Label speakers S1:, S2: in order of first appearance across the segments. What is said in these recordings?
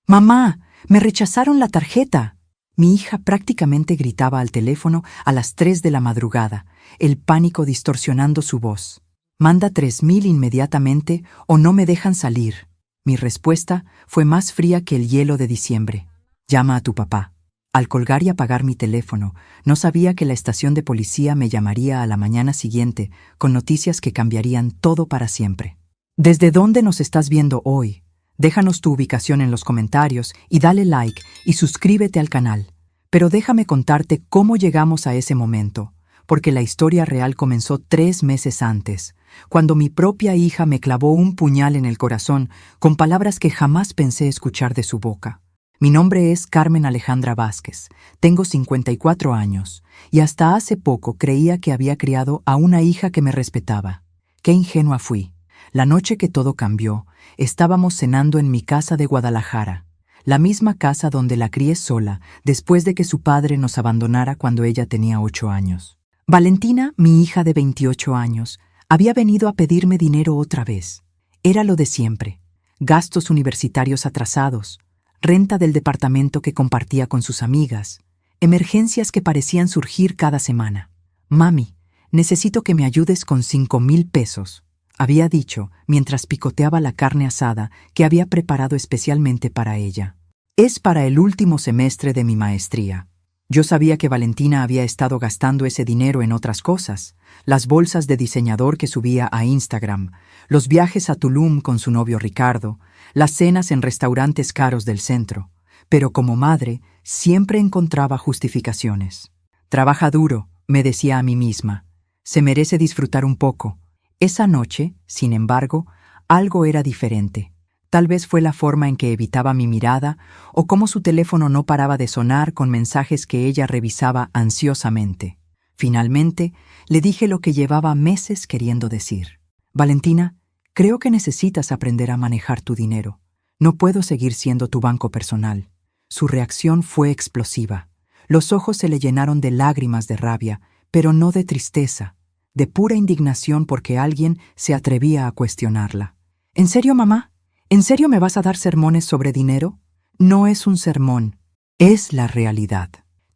S1: ¡Mamá! ¡Me rechazaron la tarjeta! Mi hija prácticamente gritaba al teléfono a las 3 de la madrugada, el pánico distorsionando su voz. «Manda 3,000 inmediatamente o no me dejan salir». Mi respuesta fue más fría que el hielo de diciembre. «Llama a tu papá». Al colgar y apagar mi teléfono, no sabía que la estación de policía me llamaría a la mañana siguiente con noticias que cambiarían todo para siempre. ¿Desde dónde nos estás viendo hoy? Déjanos tu ubicación en los comentarios y dale like y suscríbete al canal. Pero déjame contarte cómo llegamos a ese momento, porque la historia real comenzó 3 meses antes, cuando mi propia hija me clavó un puñal en el corazón con palabras que jamás pensé escuchar de su boca. Mi nombre es Carmen Alejandra Vázquez, tengo 54 años, y hasta hace poco creía que había criado a una hija que me respetaba. Qué ingenua fui. La noche que todo cambió, estábamos cenando en mi casa de Guadalajara, la misma casa donde la crié sola después de que su padre nos abandonara cuando ella tenía 8 años. Valentina, mi hija de 28 años, había venido a pedirme dinero otra vez. Era lo de siempre: gastos universitarios atrasados, renta del departamento que compartía con sus amigas, emergencias que parecían surgir cada semana. «Mami, necesito que me ayudes con 5,000 pesos», había dicho mientras picoteaba la carne asada que había preparado especialmente para ella. «Es para el último semestre de mi maestría». Yo sabía que Valentina había estado gastando ese dinero en otras cosas: las bolsas de diseñador que subía a Instagram, los viajes a Tulum con su novio Ricardo, las cenas en restaurantes caros del centro. Pero como madre, siempre encontraba justificaciones. «Trabaja duro», me decía a mí misma. «Se merece disfrutar un poco». Esa noche, sin embargo, algo era diferente. Tal vez fue la forma en que evitaba mi mirada o cómo su teléfono no paraba de sonar con mensajes que ella revisaba ansiosamente. Finalmente, le dije lo que llevaba meses queriendo decir. «Valentina, creo que necesitas aprender a manejar tu dinero. No puedo seguir siendo tu banco personal». Su reacción fue explosiva. Los ojos se le llenaron de lágrimas de rabia, pero no de tristeza, de pura indignación porque alguien se atrevía a cuestionarla. «¿En serio, mamá? ¿En serio me vas a dar sermones sobre dinero?» «No es un sermón, es la realidad.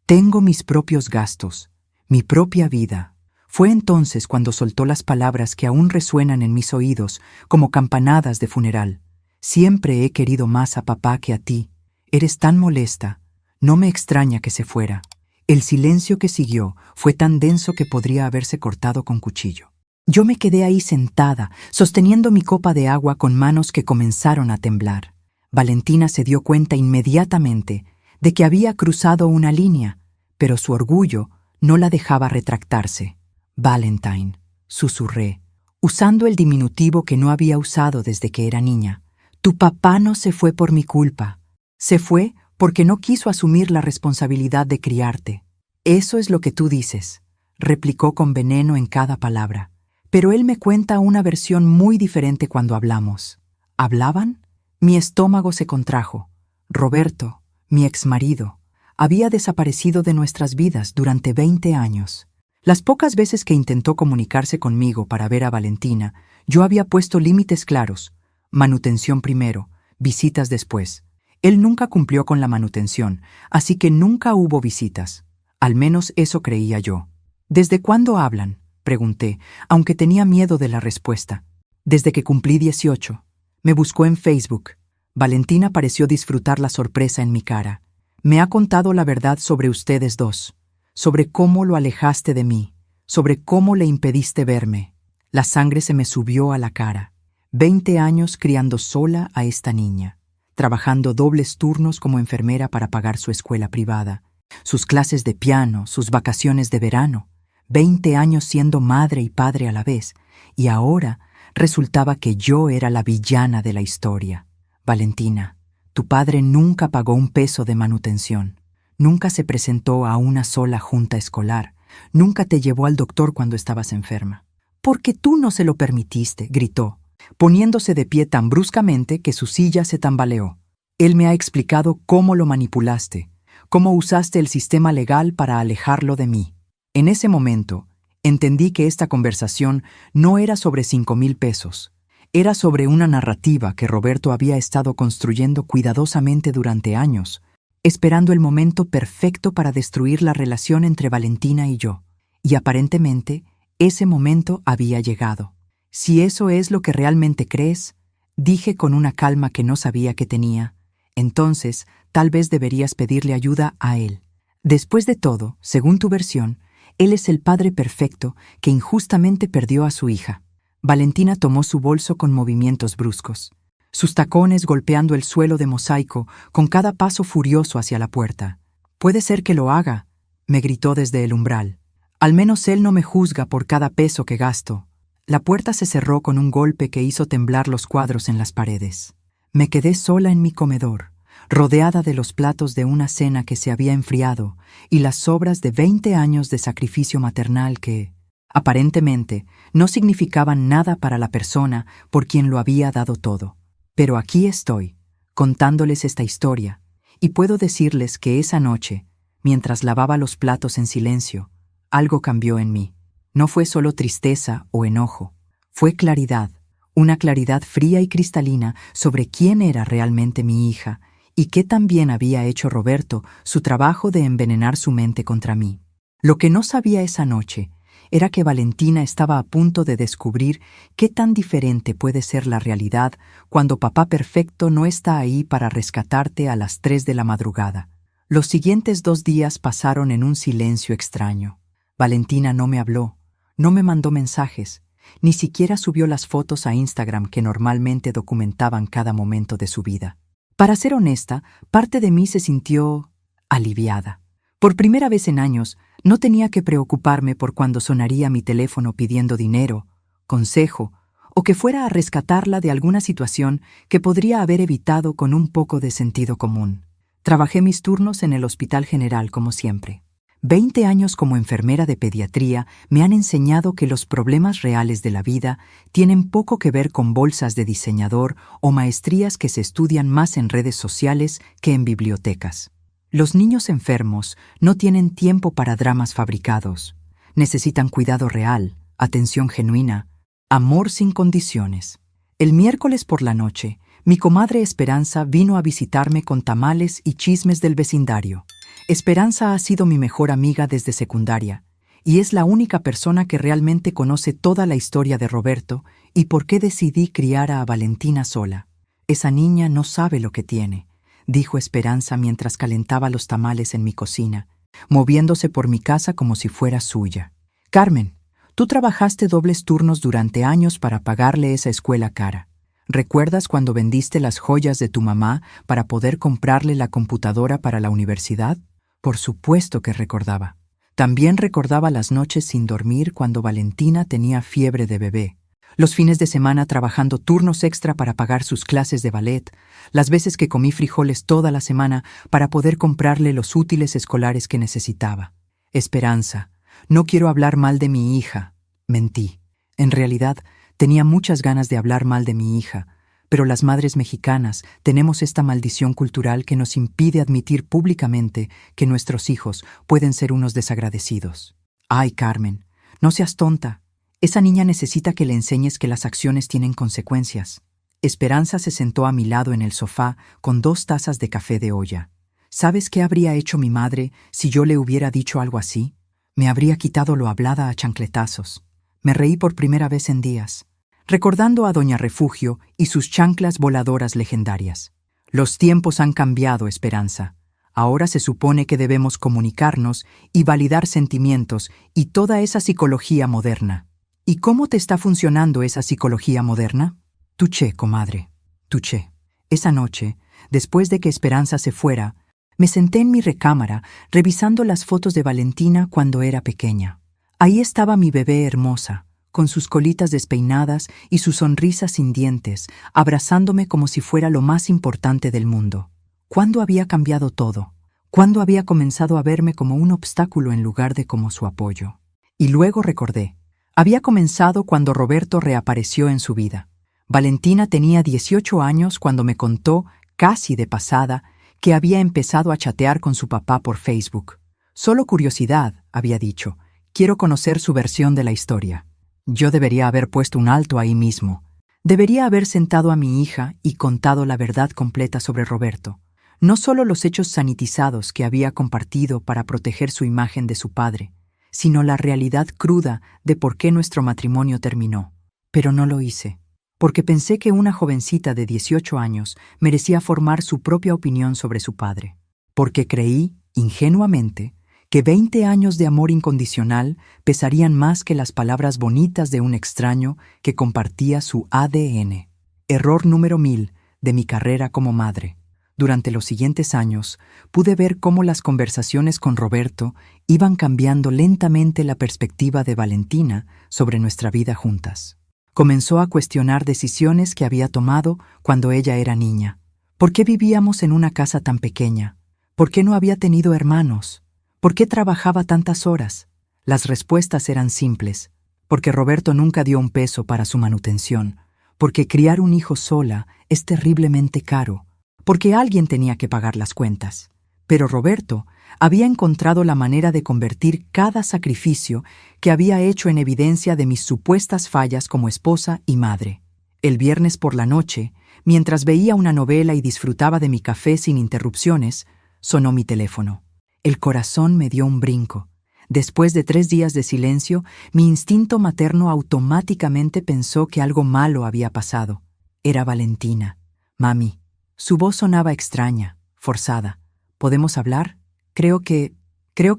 S1: Tengo mis propios gastos, mi propia vida». Fue entonces cuando soltó las palabras que aún resuenan en mis oídos como campanadas de funeral. «Siempre he querido más a papá que a ti. Eres tan molesta. No me extraña que se fuera». El silencio que siguió fue tan denso que podría haberse cortado con cuchillo. Yo me quedé ahí sentada, sosteniendo mi copa de agua con manos que comenzaron a temblar. Valentina se dio cuenta inmediatamente de que había cruzado una línea, pero su orgullo no la dejaba retractarse. «Valentine», susurré, usando el diminutivo que no había usado desde que era niña. «Tu papá no se fue por mi culpa. Se fue porque no quiso asumir la responsabilidad de criarte». «Eso es lo que tú dices», replicó con veneno en cada palabra. «Pero él me cuenta una versión muy diferente cuando hablamos». ¿Hablaban? Mi estómago se contrajo. Roberto, mi exmarido, había desaparecido de nuestras vidas durante 20 años. Las pocas veces que intentó comunicarse conmigo para ver a Valentina, yo había puesto límites claros: manutención primero, visitas después. Él nunca cumplió con la manutención, así que nunca hubo visitas. Al menos eso creía yo. «¿Desde cuándo hablan?», pregunté, aunque tenía miedo de la respuesta. «Desde que cumplí 18. Me buscó en Facebook». Valentina pareció disfrutar la sorpresa en mi cara. «Me ha contado la verdad sobre ustedes dos, sobre cómo lo alejaste de mí, sobre cómo le impediste verme». La sangre se me subió a la cara. 20 años criando sola a esta niña, trabajando dobles turnos como enfermera para pagar su escuela privada, sus clases de piano, sus vacaciones de verano. 20 años siendo madre y padre a la vez, y ahora resultaba que yo era la villana de la historia. «Valentina, tu padre nunca pagó un peso de manutención. Nunca se presentó a una sola junta escolar. Nunca te llevó al doctor cuando estabas enferma». «Porque tú no se lo permitiste», gritó, poniéndose de pie tan bruscamente que su silla se tambaleó. «Él me ha explicado cómo lo manipulaste, cómo usaste el sistema legal para alejarlo de mí». En ese momento, entendí que esta conversación no era sobre 5,000 pesos. Era sobre una narrativa que Roberto había estado construyendo cuidadosamente durante años, esperando el momento perfecto para destruir la relación entre Valentina y yo. Y aparentemente, ese momento había llegado. Si eso es lo que realmente crees, dije con una calma que no sabía que tenía, entonces tal vez deberías pedirle ayuda a él. Después de todo, según tu versión, él es el padre perfecto que injustamente perdió a su hija. Valentina tomó su bolso con movimientos bruscos, sus tacones golpeando el suelo de mosaico con cada paso furioso hacia la puerta. «Puede ser que lo haga», me gritó desde el umbral. «Al menos él no me juzga por cada peso que gasto». La puerta se cerró con un golpe que hizo temblar los cuadros en las paredes. Me quedé sola en mi comedor, rodeada de los platos de una cena que se había enfriado y las sobras de 20 años de sacrificio maternal que, aparentemente, no significaban nada para la persona por quien lo había dado todo. Pero aquí estoy, contándoles esta historia, y puedo decirles que esa noche, mientras lavaba los platos en silencio, algo cambió en mí. No fue solo tristeza o enojo, fue claridad, una claridad fría y cristalina sobre quién era realmente mi hija y qué tan bien había hecho Roberto su trabajo de envenenar su mente contra mí. Lo que no sabía esa noche era que Valentina estaba a punto de descubrir qué tan diferente puede ser la realidad cuando papá perfecto no está ahí para rescatarte a las 3 de la madrugada. Los siguientes 2 días pasaron en un silencio extraño. Valentina no me habló, no me mandó mensajes, ni siquiera subió las fotos a Instagram que normalmente documentaban cada momento de su vida. Para ser honesta, parte de mí se sintió aliviada. Por primera vez en años, no tenía que preocuparme por cuando sonaría mi teléfono pidiendo dinero, consejo, o que fuera a rescatarla de alguna situación que podría haber evitado con un poco de sentido común. Trabajé mis turnos en el Hospital General como siempre. 20 años como enfermera de pediatría me han enseñado que los problemas reales de la vida tienen poco que ver con bolsas de diseñador o maestrías que se estudian más en redes sociales que en bibliotecas. Los niños enfermos no tienen tiempo para dramas fabricados. Necesitan cuidado real, atención genuina, amor sin condiciones. El miércoles por la noche, mi comadre Esperanza vino a visitarme con tamales y chismes del vecindario. Esperanza ha sido mi mejor amiga desde secundaria, y es la única persona que realmente conoce toda la historia de Roberto y por qué decidí criar a Valentina sola. Esa niña no sabe lo que tiene, dijo Esperanza mientras calentaba los tamales en mi cocina, moviéndose por mi casa como si fuera suya. Carmen, tú trabajaste dobles turnos durante años para pagarle esa escuela cara. ¿Recuerdas cuando vendiste las joyas de tu mamá para poder comprarle la computadora para la universidad? Por supuesto que recordaba. También recordaba las noches sin dormir cuando Valentina tenía fiebre de bebé, los fines de semana trabajando turnos extra para pagar sus clases de ballet, las veces que comí frijoles toda la semana para poder comprarle los útiles escolares que necesitaba. Esperanza, no quiero hablar mal de mi hija. Mentí. En realidad, tenía muchas ganas de hablar mal de mi hija, pero las madres mexicanas tenemos esta maldición cultural que nos impide admitir públicamente que nuestros hijos pueden ser unos desagradecidos. Ay, Carmen, no seas tonta. Esa niña necesita que le enseñes que las acciones tienen consecuencias. Esperanza se sentó a mi lado en el sofá con 2 tazas de café de olla. ¿Sabes qué habría hecho mi madre si yo le hubiera dicho algo así? Me habría quitado lo hablada a chancletazos. Me reí por primera vez en días, recordando a Doña Refugio y sus chanclas voladoras legendarias. Los tiempos han cambiado, Esperanza. Ahora se supone que debemos comunicarnos y validar sentimientos y toda esa psicología moderna. ¿Y cómo te está funcionando esa psicología moderna? Tuché, comadre, tuché. Esa noche, después de que Esperanza se fuera, me senté en mi recámara revisando las fotos de Valentina cuando era pequeña. Ahí estaba mi bebé hermosa, con sus colitas despeinadas y su sonrisa sin dientes, abrazándome como si fuera lo más importante del mundo. ¿Cuándo había cambiado todo? ¿Cuándo había comenzado a verme como un obstáculo en lugar de como su apoyo? Y luego recordé. Había comenzado cuando Roberto reapareció en su vida. Valentina tenía 18 años cuando me contó, casi de pasada, que había empezado a chatear con su papá por Facebook. Solo curiosidad, había dicho. Quiero conocer su versión de la historia. Yo debería haber puesto un alto ahí mismo. Debería haber sentado a mi hija y contado la verdad completa sobre Roberto, no solo los hechos sanitizados que había compartido para proteger su imagen de su padre, sino la realidad cruda de por qué nuestro matrimonio terminó. Pero no lo hice, porque pensé que una jovencita de 18 años merecía formar su propia opinión sobre su padre, porque creí, ingenuamente, que 20 años de amor incondicional pesarían más que las palabras bonitas de un extraño que compartía su ADN. Error número 1000 de mi carrera como madre. Durante los siguientes años, pude ver cómo las conversaciones con Roberto iban cambiando lentamente la perspectiva de Valentina sobre nuestra vida juntas. Comenzó a cuestionar decisiones que había tomado cuando ella era niña. ¿Por qué vivíamos en una casa tan pequeña? ¿Por qué no había tenido hermanos? ¿Por qué trabajaba tantas horas? Las respuestas eran simples. Porque Roberto nunca dio un peso para su manutención. Porque criar un hijo sola es terriblemente caro. Porque alguien tenía que pagar las cuentas. Pero Roberto había encontrado la manera de convertir cada sacrificio que había hecho en evidencia de mis supuestas fallas como esposa y madre. El viernes por la noche, mientras veía una novela y disfrutaba de mi café sin interrupciones, sonó mi teléfono. El corazón me dio un brinco. Después de 3 días de silencio, mi instinto materno automáticamente pensó que algo malo había pasado. Era Valentina. Mami. Su voz sonaba extraña, forzada. ¿Podemos hablar? Creo que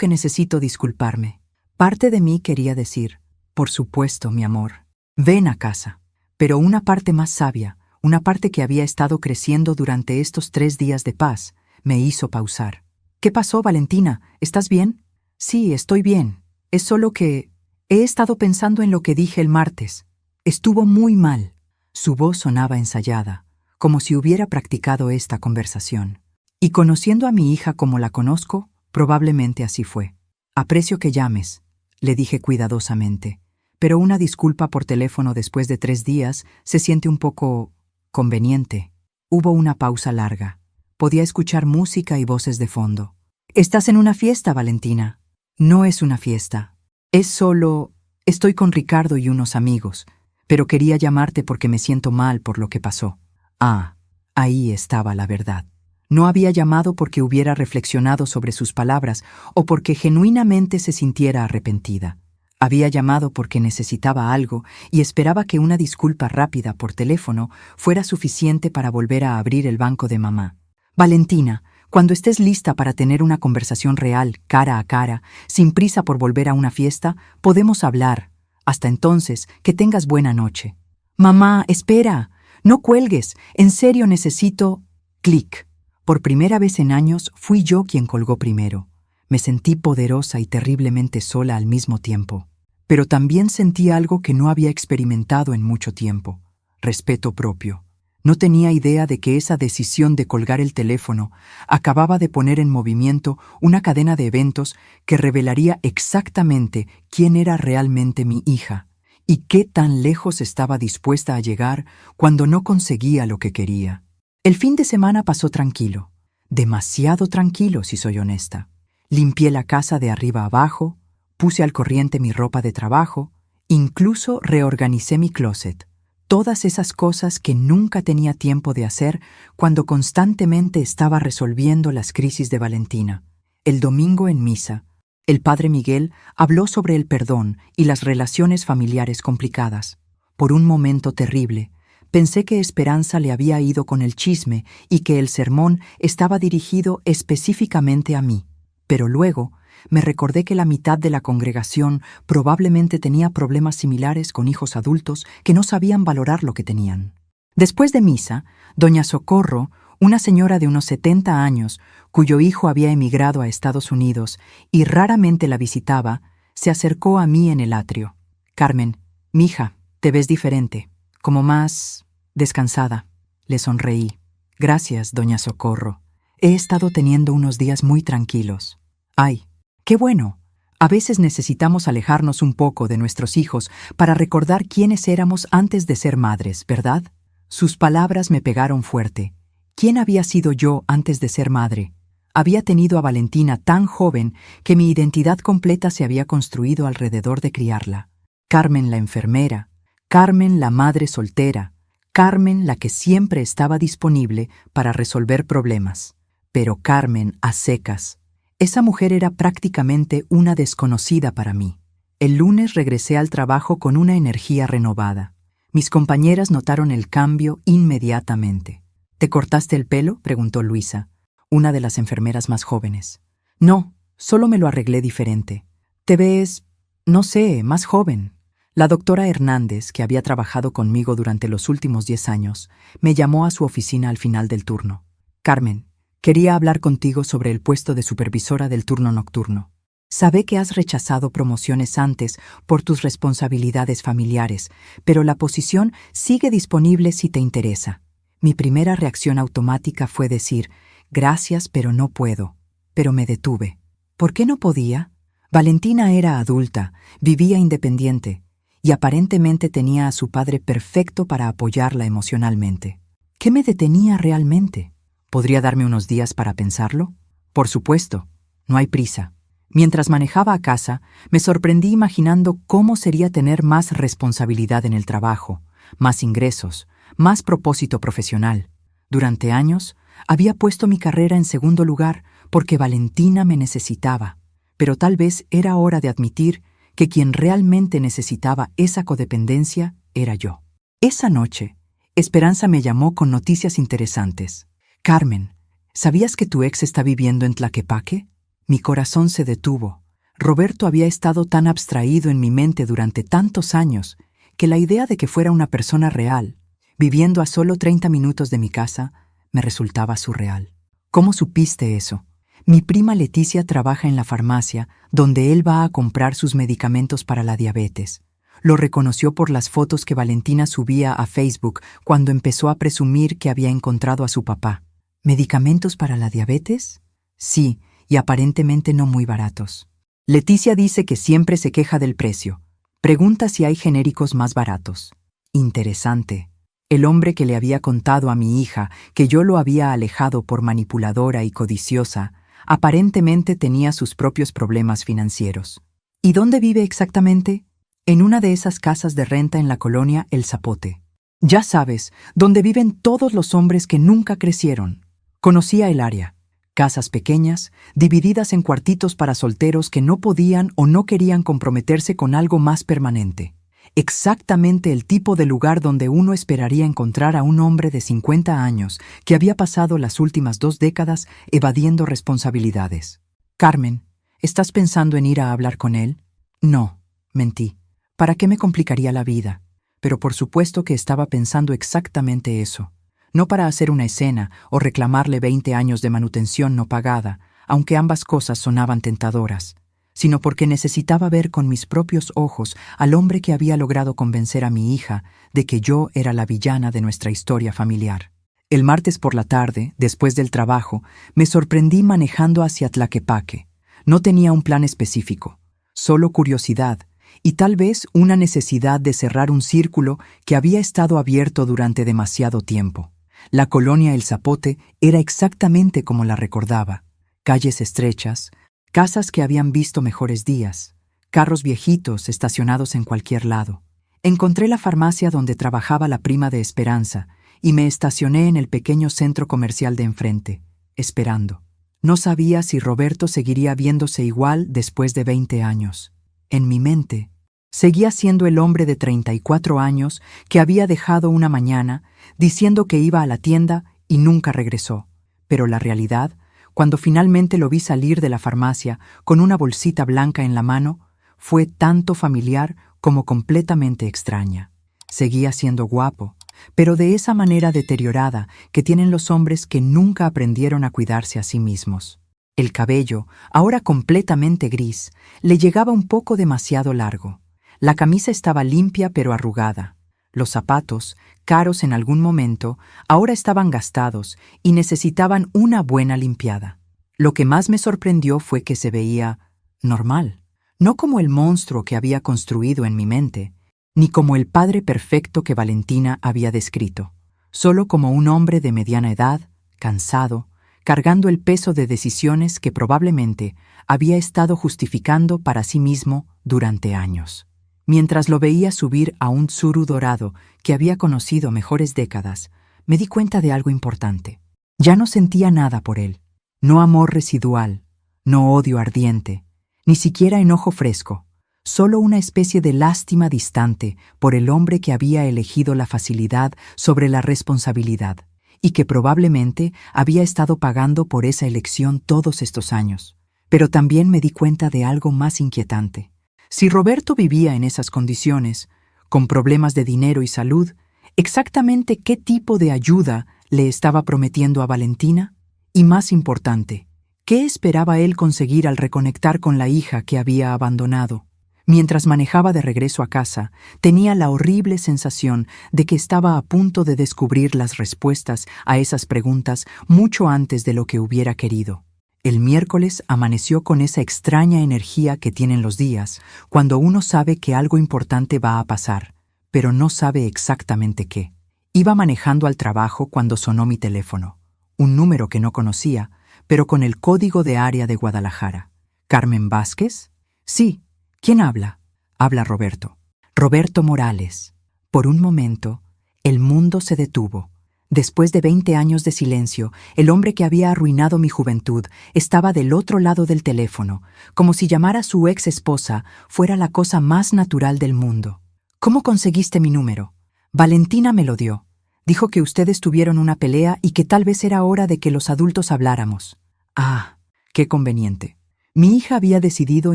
S1: necesito disculparme. Parte de mí quería decir, por supuesto, mi amor. Ven a casa. Pero una parte más sabia, una parte que había estado creciendo durante estos 3 días de paz, me hizo pausar. ¿Qué pasó, Valentina? ¿Estás bien? Sí, estoy bien. Es solo que he estado pensando en lo que dije el martes. Estuvo muy mal. Su voz sonaba ensayada, como si hubiera practicado esta conversación. Y conociendo a mi hija como la conozco, probablemente así fue. Aprecio que llames, le dije cuidadosamente, pero una disculpa por teléfono después de 3 días se siente un poco conveniente. Hubo una pausa larga. Podía escuchar música y voces de fondo. ¿Estás en una fiesta, Valentina? No es una fiesta. Es solo... Estoy con Ricardo y unos amigos, pero quería llamarte porque me siento mal por lo que pasó. Ah, ahí estaba la verdad. No había llamado porque hubiera reflexionado sobre sus palabras o porque genuinamente se sintiera arrepentida. Había llamado porque necesitaba algo y esperaba que una disculpa rápida por teléfono fuera suficiente para volver a abrir el banco de mamá. Valentina, cuando estés lista para tener una conversación real, cara a cara, sin prisa por volver a una fiesta, podemos hablar. Hasta entonces, que tengas buena noche. Mamá, espera. No cuelgues. En serio necesito... Clic. Por primera vez en años, fui yo quien colgó primero. Me sentí poderosa y terriblemente sola al mismo tiempo. Pero también sentí algo que no había experimentado en mucho tiempo. Respeto propio. No tenía idea de que esa decisión de colgar el teléfono acababa de poner en movimiento una cadena de eventos que revelaría exactamente quién era realmente mi hija y qué tan lejos estaba dispuesta a llegar cuando no conseguía lo que quería. El fin de semana pasó tranquilo, demasiado tranquilo si soy honesta. Limpié la casa de arriba a abajo, puse al corriente mi ropa de trabajo, incluso reorganicé mi closet. Todas esas cosas que nunca tenía tiempo de hacer cuando constantemente estaba resolviendo las crisis de Valentina. El domingo en misa, el padre Miguel habló sobre el perdón y las relaciones familiares complicadas. Por un momento terrible, pensé que Esperanza le había ido con el chisme y que el sermón estaba dirigido específicamente a mí. Pero luego me recordé que la mitad de la congregación probablemente tenía problemas similares con hijos adultos que no sabían valorar lo que tenían. Después de misa, doña Socorro, una señora de unos 70 años, cuyo hijo había emigrado a Estados Unidos y raramente la visitaba, se acercó a mí en el atrio. «Carmen, mija, te ves diferente, como más descansada». Le sonreí. «Gracias, doña Socorro. He estado teniendo unos días muy tranquilos». «Ay, qué bueno. A veces necesitamos alejarnos un poco de nuestros hijos para recordar quiénes éramos antes de ser madres, ¿verdad?». Sus palabras me pegaron fuerte. ¿Quién había sido yo antes de ser madre? Había tenido a Valentina tan joven que mi identidad completa se había construido alrededor de criarla. Carmen la enfermera, Carmen la madre soltera, Carmen la que siempre estaba disponible para resolver problemas. Pero Carmen a secas. Esa mujer era prácticamente una desconocida para mí. El lunes regresé al trabajo con una energía renovada. Mis compañeras notaron el cambio inmediatamente. ¿Te cortaste el pelo?, preguntó Luisa, una de las enfermeras más jóvenes. No, solo me lo arreglé diferente. Te ves, no sé, más joven. La doctora Hernández, que había trabajado conmigo durante los últimos 10 años, me llamó a su oficina al final del turno. Carmen, quería hablar contigo sobre el puesto de supervisora del turno nocturno. Sabe que has rechazado promociones antes por tus responsabilidades familiares, pero la posición sigue disponible si te interesa. Mi primera reacción automática fue decir, gracias, pero no puedo. Pero me detuve. ¿Por qué no podía? Valentina era adulta, vivía independiente, y aparentemente tenía a su padre perfecto para apoyarla emocionalmente. ¿Qué me detenía realmente? ¿Podría darme unos días para pensarlo? Por supuesto, no hay prisa. Mientras manejaba a casa, me sorprendí imaginando cómo sería tener más responsabilidad en el trabajo, más ingresos, más propósito profesional. Durante años, había puesto mi carrera en segundo lugar porque Valentina me necesitaba, pero tal vez era hora de admitir que quien realmente necesitaba esa codependencia era yo. Esa noche, Esperanza me llamó con noticias interesantes. Carmen, ¿sabías que tu ex está viviendo en Tlaquepaque? Mi corazón se detuvo. Roberto había estado tan abstraído en mi mente durante tantos años que la idea de que fuera una persona real, viviendo a solo 30 minutos de mi casa, me resultaba surreal. ¿Cómo supiste eso? Mi prima Leticia trabaja en la farmacia donde él va a comprar sus medicamentos para la diabetes. Lo reconoció por las fotos que Valentina subía a Facebook cuando empezó a presumir que había encontrado a su papá. ¿Medicamentos para la diabetes? Sí, y aparentemente no muy baratos. Leticia dice que siempre se queja del precio. Pregunta si hay genéricos más baratos. Interesante. El hombre que le había contado a mi hija que yo lo había alejado por manipuladora y codiciosa, aparentemente tenía sus propios problemas financieros. ¿Y dónde vive exactamente? En una de esas casas de renta en la colonia El Zapote. Ya sabes, donde viven todos los hombres que nunca crecieron. Conocía el área. Casas pequeñas, divididas en cuartitos para solteros que no podían o no querían comprometerse con algo más permanente. Exactamente el tipo de lugar donde uno esperaría encontrar a un hombre de 50 años que había pasado las últimas 2 décadas evadiendo responsabilidades. Carmen, ¿estás pensando en ir a hablar con él? No, mentí. ¿Para qué me complicaría la vida? Pero por supuesto que estaba pensando exactamente eso. No para hacer una escena o reclamarle 20 años de manutención no pagada, aunque ambas cosas sonaban tentadoras, sino porque necesitaba ver con mis propios ojos al hombre que había logrado convencer a mi hija de que yo era la villana de nuestra historia familiar. El martes por la tarde, después del trabajo, me sorprendí manejando hacia Tlaquepaque. No tenía un plan específico, solo curiosidad y tal vez una necesidad de cerrar un círculo que había estado abierto durante demasiado tiempo. La colonia El Zapote era exactamente como la recordaba. Calles estrechas, casas que habían visto mejores días, carros viejitos estacionados en cualquier lado. Encontré la farmacia donde trabajaba la prima de Esperanza y me estacioné en el pequeño centro comercial de enfrente, esperando. No sabía si Roberto seguiría viéndose igual después de 20 años. En mi mente, seguía siendo el hombre de 34 años que había dejado una mañana diciendo que iba a la tienda y nunca regresó. Pero la realidad, cuando finalmente lo vi salir de la farmacia con una bolsita blanca en la mano, fue tanto familiar como completamente extraña. Seguía siendo guapo, pero de esa manera deteriorada que tienen los hombres que nunca aprendieron a cuidarse a sí mismos. El cabello, ahora completamente gris, le llegaba un poco demasiado largo. La camisa estaba limpia pero arrugada. Los zapatos, caros en algún momento, ahora estaban gastados y necesitaban una buena limpiada. Lo que más me sorprendió fue que se veía normal, no como el monstruo que había construido en mi mente, ni como el padre perfecto que Valentina había descrito, solo como un hombre de mediana edad, cansado, cargando el peso de decisiones que probablemente había estado justificando para sí mismo durante años. Mientras lo veía subir a un Tsuru dorado que había conocido mejores décadas, me di cuenta de algo importante. Ya no sentía nada por él. No amor residual, no odio ardiente, ni siquiera enojo fresco. Solo una especie de lástima distante por el hombre que había elegido la facilidad sobre la responsabilidad y que probablemente había estado pagando por esa elección todos estos años. Pero también me di cuenta de algo más inquietante. Si Roberto vivía en esas condiciones, con problemas de dinero y salud, ¿exactamente qué tipo de ayuda le estaba prometiendo a Valentina? Y más importante, ¿qué esperaba él conseguir al reconectar con la hija que había abandonado? Mientras manejaba de regreso a casa, tenía la horrible sensación de que estaba a punto de descubrir las respuestas a esas preguntas mucho antes de lo que hubiera querido. El miércoles amaneció con esa extraña energía que tienen los días, cuando uno sabe que algo importante va a pasar, pero no sabe exactamente qué. Iba manejando al trabajo cuando sonó mi teléfono, un número que no conocía, pero con el código de área de Guadalajara. ¿Carmen Vázquez? Sí. ¿Quién habla? Habla Roberto. Roberto Morales. Por un momento, el mundo se detuvo. Después de 20 años de silencio, el hombre que había arruinado mi juventud estaba del otro lado del teléfono, como si llamar a su ex esposa fuera la cosa más natural del mundo. ¿Cómo conseguiste mi número? Valentina me lo dio. Dijo que ustedes tuvieron una pelea y que tal vez era hora de que los adultos habláramos. Ah, qué conveniente. Mi hija había decidido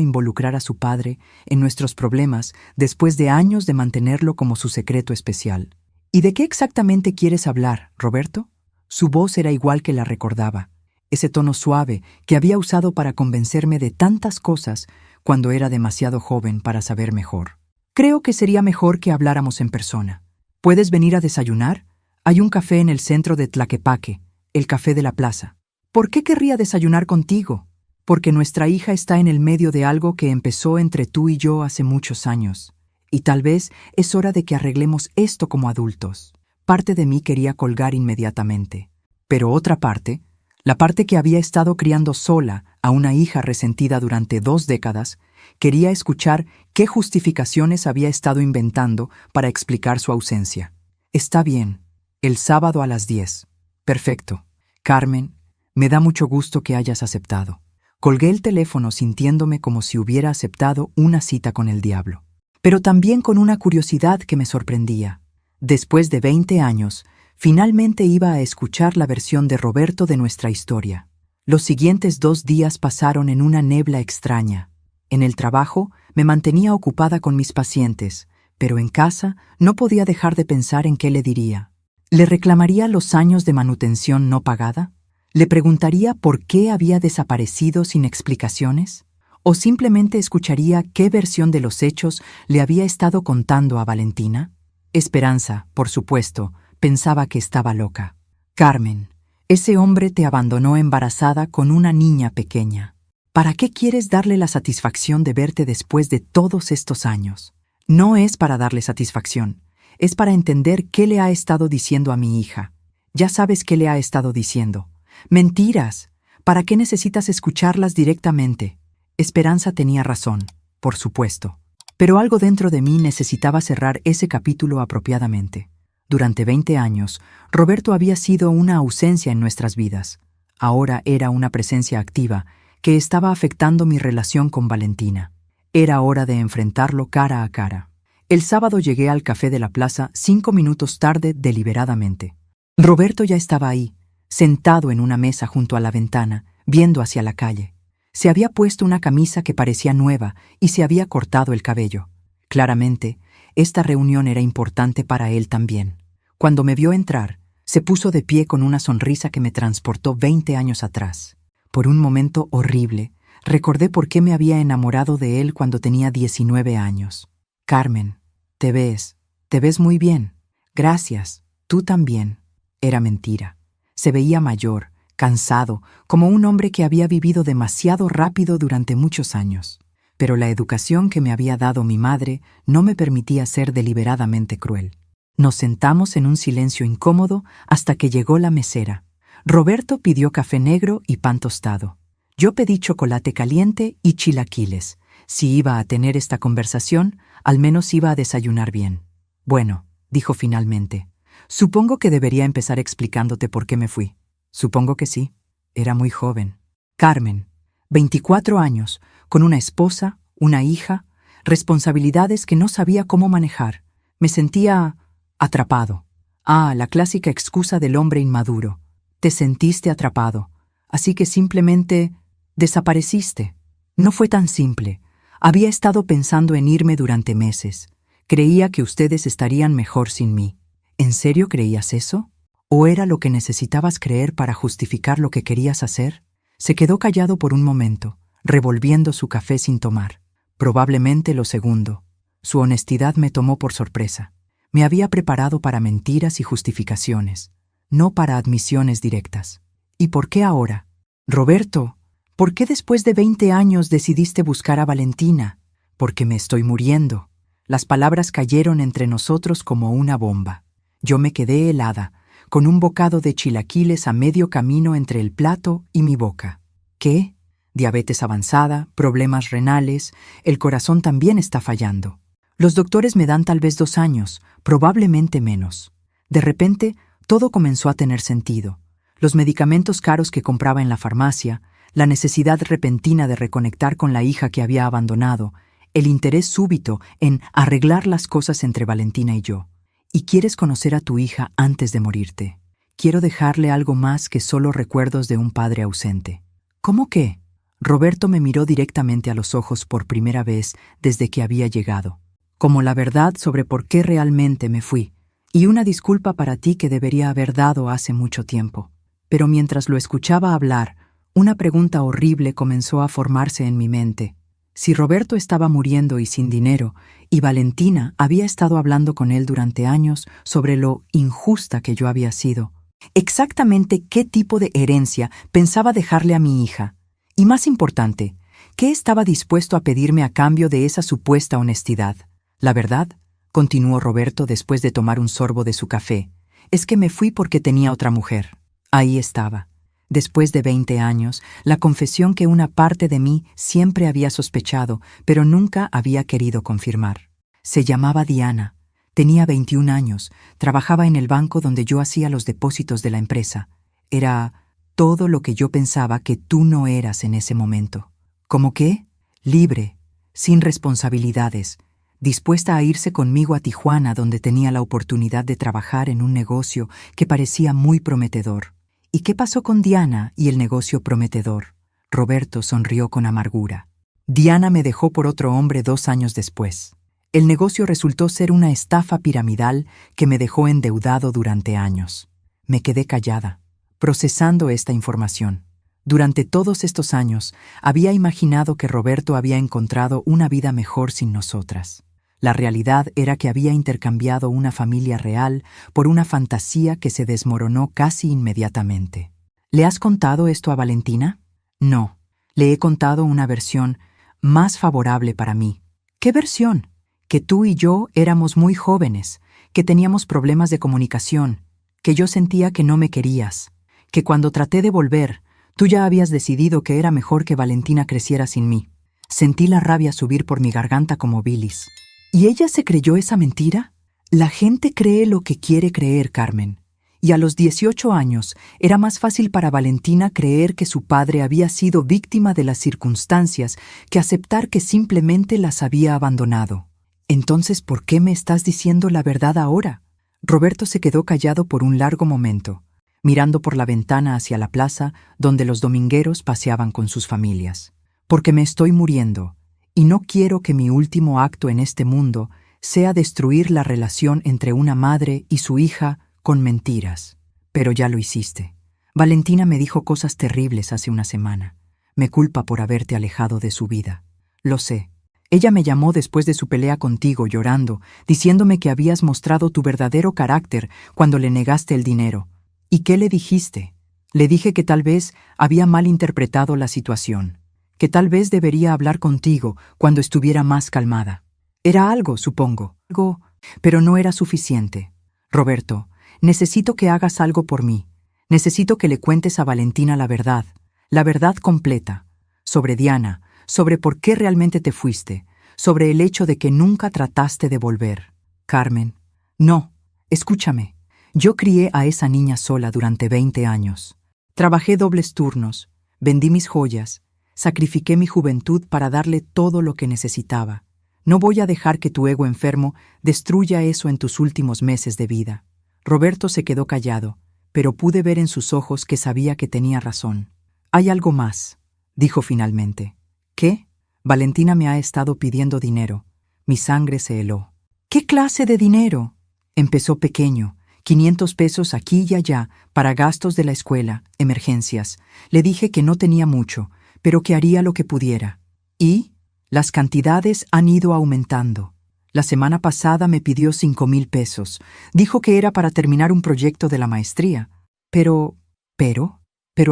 S1: involucrar a su padre en nuestros problemas después de años de mantenerlo como su secreto especial. ¿Y de qué exactamente quieres hablar, Roberto? Su voz era igual que la recordaba, ese tono suave que había usado para convencerme de tantas cosas cuando era demasiado joven para saber mejor. Creo que sería mejor que habláramos en persona. ¿Puedes venir a desayunar? Hay un café en el centro de Tlaquepaque, el café de la plaza. ¿Por qué querría desayunar contigo? Porque nuestra hija está en el medio de algo que empezó entre tú y yo hace muchos años. Y tal vez es hora de que arreglemos esto como adultos. Parte de mí quería colgar inmediatamente. Pero otra parte, la parte que había estado criando sola a una hija resentida durante 2 décadas, quería escuchar qué justificaciones había estado inventando para explicar su ausencia. Está bien, el sábado a las 10. Perfecto. Carmen, me da mucho gusto que hayas aceptado. Colgué el teléfono sintiéndome como si hubiera aceptado una cita con el diablo, pero también con una curiosidad que me sorprendía. Después de 20 años, finalmente iba a escuchar la versión de Roberto de nuestra historia. Los siguientes 2 días pasaron en una niebla extraña. En el trabajo me mantenía ocupada con mis pacientes, pero en casa no podía dejar de pensar en qué le diría. ¿Le reclamaría los años de manutención no pagada? ¿Le preguntaría por qué había desaparecido sin explicaciones? ¿O simplemente escucharía qué versión de los hechos le había estado contando a Valentina? Esperanza, por supuesto, pensaba que estaba loca. Carmen, ese hombre te abandonó embarazada con una niña pequeña. ¿Para qué quieres darle la satisfacción de verte después de todos estos años? No es para darle satisfacción, es para entender qué le ha estado diciendo a mi hija. Ya sabes qué le ha estado diciendo. Mentiras. ¿Para qué necesitas escucharlas directamente? Esperanza tenía razón, por supuesto. Pero algo dentro de mí necesitaba cerrar ese capítulo apropiadamente. Durante 20 años, Roberto había sido una ausencia en nuestras vidas. Ahora era una presencia activa que estaba afectando mi relación con Valentina. Era hora de enfrentarlo cara a cara. El sábado llegué al café de la plaza 5 minutos tarde deliberadamente. Roberto ya estaba ahí, sentado en una mesa junto a la ventana, viendo hacia la calle. Se había puesto una camisa que parecía nueva y se había cortado el cabello. Claramente, esta reunión era importante para él también. Cuando me vio entrar, se puso de pie con una sonrisa que me transportó 20 años atrás. Por un momento horrible, recordé por qué me había enamorado de él cuando tenía 19 años. Carmen, te ves muy bien. Gracias, tú también. Era mentira. Se veía mayor, cansado, como un hombre que había vivido demasiado rápido durante muchos años. Pero la educación que me había dado mi madre no me permitía ser deliberadamente cruel. Nos sentamos en un silencio incómodo hasta que llegó la mesera. Roberto pidió café negro y pan tostado. Yo pedí chocolate caliente y chilaquiles, Si iba a tener esta conversación, al menos iba a desayunar bien. Bueno, dijo finalmente. Supongo que debería empezar explicándote por qué me fui. Supongo que sí. Era muy joven. Carmen, 24 años, con una esposa, una hija, responsabilidades que no sabía cómo manejar. Me sentía atrapado. Ah, la clásica excusa del hombre inmaduro. Te sentiste atrapado, así que simplemente desapareciste. No fue tan simple. Había estado pensando en irme durante meses. Creía que ustedes estarían mejor sin mí. ¿En serio creías eso? ¿O era lo que necesitabas creer para justificar lo que querías hacer? Se quedó callado por un momento, revolviendo su café sin tomar. Probablemente lo segundo. Su honestidad me tomó por sorpresa. Me había preparado para mentiras y justificaciones, no para admisiones directas. ¿Y por qué ahora? Roberto, ¿por qué después de 20 años decidiste buscar a Valentina? Porque me estoy muriendo. Las palabras cayeron entre nosotros como una bomba. Yo me quedé helada, con un bocado de chilaquiles a medio camino entre el plato y mi boca. ¿Qué? Diabetes avanzada, problemas renales, el corazón también está fallando. Los doctores me dan tal vez 2 años, probablemente menos. De repente, todo comenzó a tener sentido. Los medicamentos caros que compraba en la farmacia, la necesidad repentina de reconectar con la hija que había abandonado, el interés súbito en arreglar las cosas entre Valentina y yo. Y quieres conocer a tu hija antes de morirte. Quiero dejarle algo más que solo recuerdos de un padre ausente. ¿Cómo qué? Roberto me miró directamente a los ojos por primera vez desde que había llegado. Como la verdad sobre por qué realmente me fui, y una disculpa para ti que debería haber dado hace mucho tiempo. Pero mientras lo escuchaba hablar, una pregunta horrible comenzó a formarse en mi mente. Si Roberto estaba muriendo y sin dinero, y Valentina había estado hablando con él durante años sobre lo injusta que yo había sido, exactamente qué tipo de herencia pensaba dejarle a mi hija. Y más importante, ¿qué estaba dispuesto a pedirme a cambio de esa supuesta honestidad? La verdad, continuó Roberto después de tomar un sorbo de su café, es que me fui porque tenía otra mujer. Ahí estaba. Después de 20 años, la confesión que una parte de mí siempre había sospechado, pero nunca había querido confirmar. Se llamaba Diana. Tenía 21 años, trabajaba en el banco donde yo hacía los depósitos de la empresa. Era todo lo que yo pensaba que tú no eras en ese momento. ¿Cómo qué? Libre, sin responsabilidades, dispuesta a irse conmigo a Tijuana, donde tenía la oportunidad de trabajar en un negocio que parecía muy prometedor. ¿Y qué pasó con Diana y el negocio prometedor? Roberto sonrió con amargura. Diana me dejó por otro hombre 2 años después. El negocio resultó ser una estafa piramidal que me dejó endeudado durante años. Me quedé callada, procesando esta información. Durante todos estos años, había imaginado que Roberto había encontrado una vida mejor sin nosotras. La realidad era que había intercambiado una familia real por una fantasía que se desmoronó casi inmediatamente. ¿Le has contado esto a Valentina? No. Le he contado una versión más favorable para mí. ¿Qué versión? Que tú y yo éramos muy jóvenes, que teníamos problemas de comunicación, que yo sentía que no me querías, que cuando traté de volver, tú ya habías decidido que era mejor que Valentina creciera sin mí. Sentí la rabia subir por mi garganta como bilis. ¿Y ella se creyó esa mentira? La gente cree lo que quiere creer, Carmen. Y a los 18 años era más fácil para Valentina creer que su padre había sido víctima de las circunstancias que aceptar que simplemente las había abandonado. Entonces, ¿por qué me estás diciendo la verdad ahora? Roberto se quedó callado por un largo momento, mirando por la ventana hacia la plaza donde los domingueros paseaban con sus familias. Porque me estoy muriendo, y no quiero que mi último acto en este mundo sea destruir la relación entre una madre y su hija con mentiras. Pero ya lo hiciste. Valentina me dijo cosas terribles hace una semana. Me culpa por haberte alejado de su vida. Lo sé. Ella me llamó después de su pelea contigo llorando, diciéndome que habías mostrado tu verdadero carácter cuando le negaste el dinero. ¿Y qué le dijiste? Le dije que tal vez había malinterpretado la situación, que tal vez debería hablar contigo cuando estuviera más calmada. Era algo, supongo, algo, pero no era suficiente. Roberto, necesito que hagas algo por mí. Necesito que le cuentes a Valentina la verdad completa, sobre Diana, sobre por qué realmente te fuiste, sobre el hecho de que nunca trataste de volver. Carmen, no, escúchame. Yo crié a esa niña sola durante 20 años. Trabajé dobles turnos, vendí mis joyas, sacrifiqué mi juventud para darle todo lo que necesitaba. No voy a dejar que tu ego enfermo destruya eso en tus últimos meses de vida. Roberto se quedó callado, pero pude ver en sus ojos que sabía que tenía razón. Hay algo más, dijo finalmente. ¿Qué? Valentina me ha estado pidiendo dinero. Mi sangre se heló. ¿Qué clase de dinero? Empezó pequeño, 500 pesos aquí y allá, para gastos de la escuela, emergencias. Le dije que no tenía mucho, pero que haría lo que pudiera. Y las cantidades han ido aumentando. La semana pasada me pidió 5,000 pesos. Dijo que era para terminar un proyecto de la maestría. Pero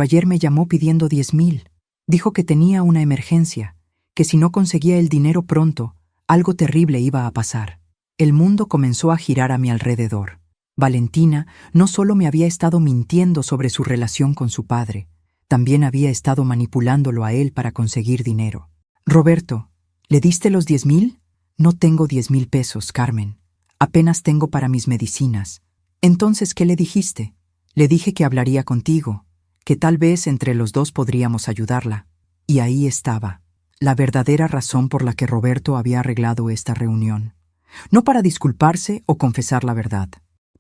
S1: ayer me llamó pidiendo 10,000. Dijo que tenía una emergencia, que si no conseguía el dinero pronto, algo terrible iba a pasar. El mundo comenzó a girar a mi alrededor. Valentina no solo me había estado mintiendo sobre su relación con su padre, también había estado manipulándolo a él para conseguir dinero. Roberto, ¿le diste los 10,000? No tengo 10,000 pesos, Carmen. Apenas tengo para mis medicinas. Entonces, ¿qué le dijiste? Le dije que hablaría contigo, que tal vez entre los dos podríamos ayudarla. Y ahí estaba, la verdadera razón por la que Roberto había arreglado esta reunión. No para disculparse o confesar la verdad,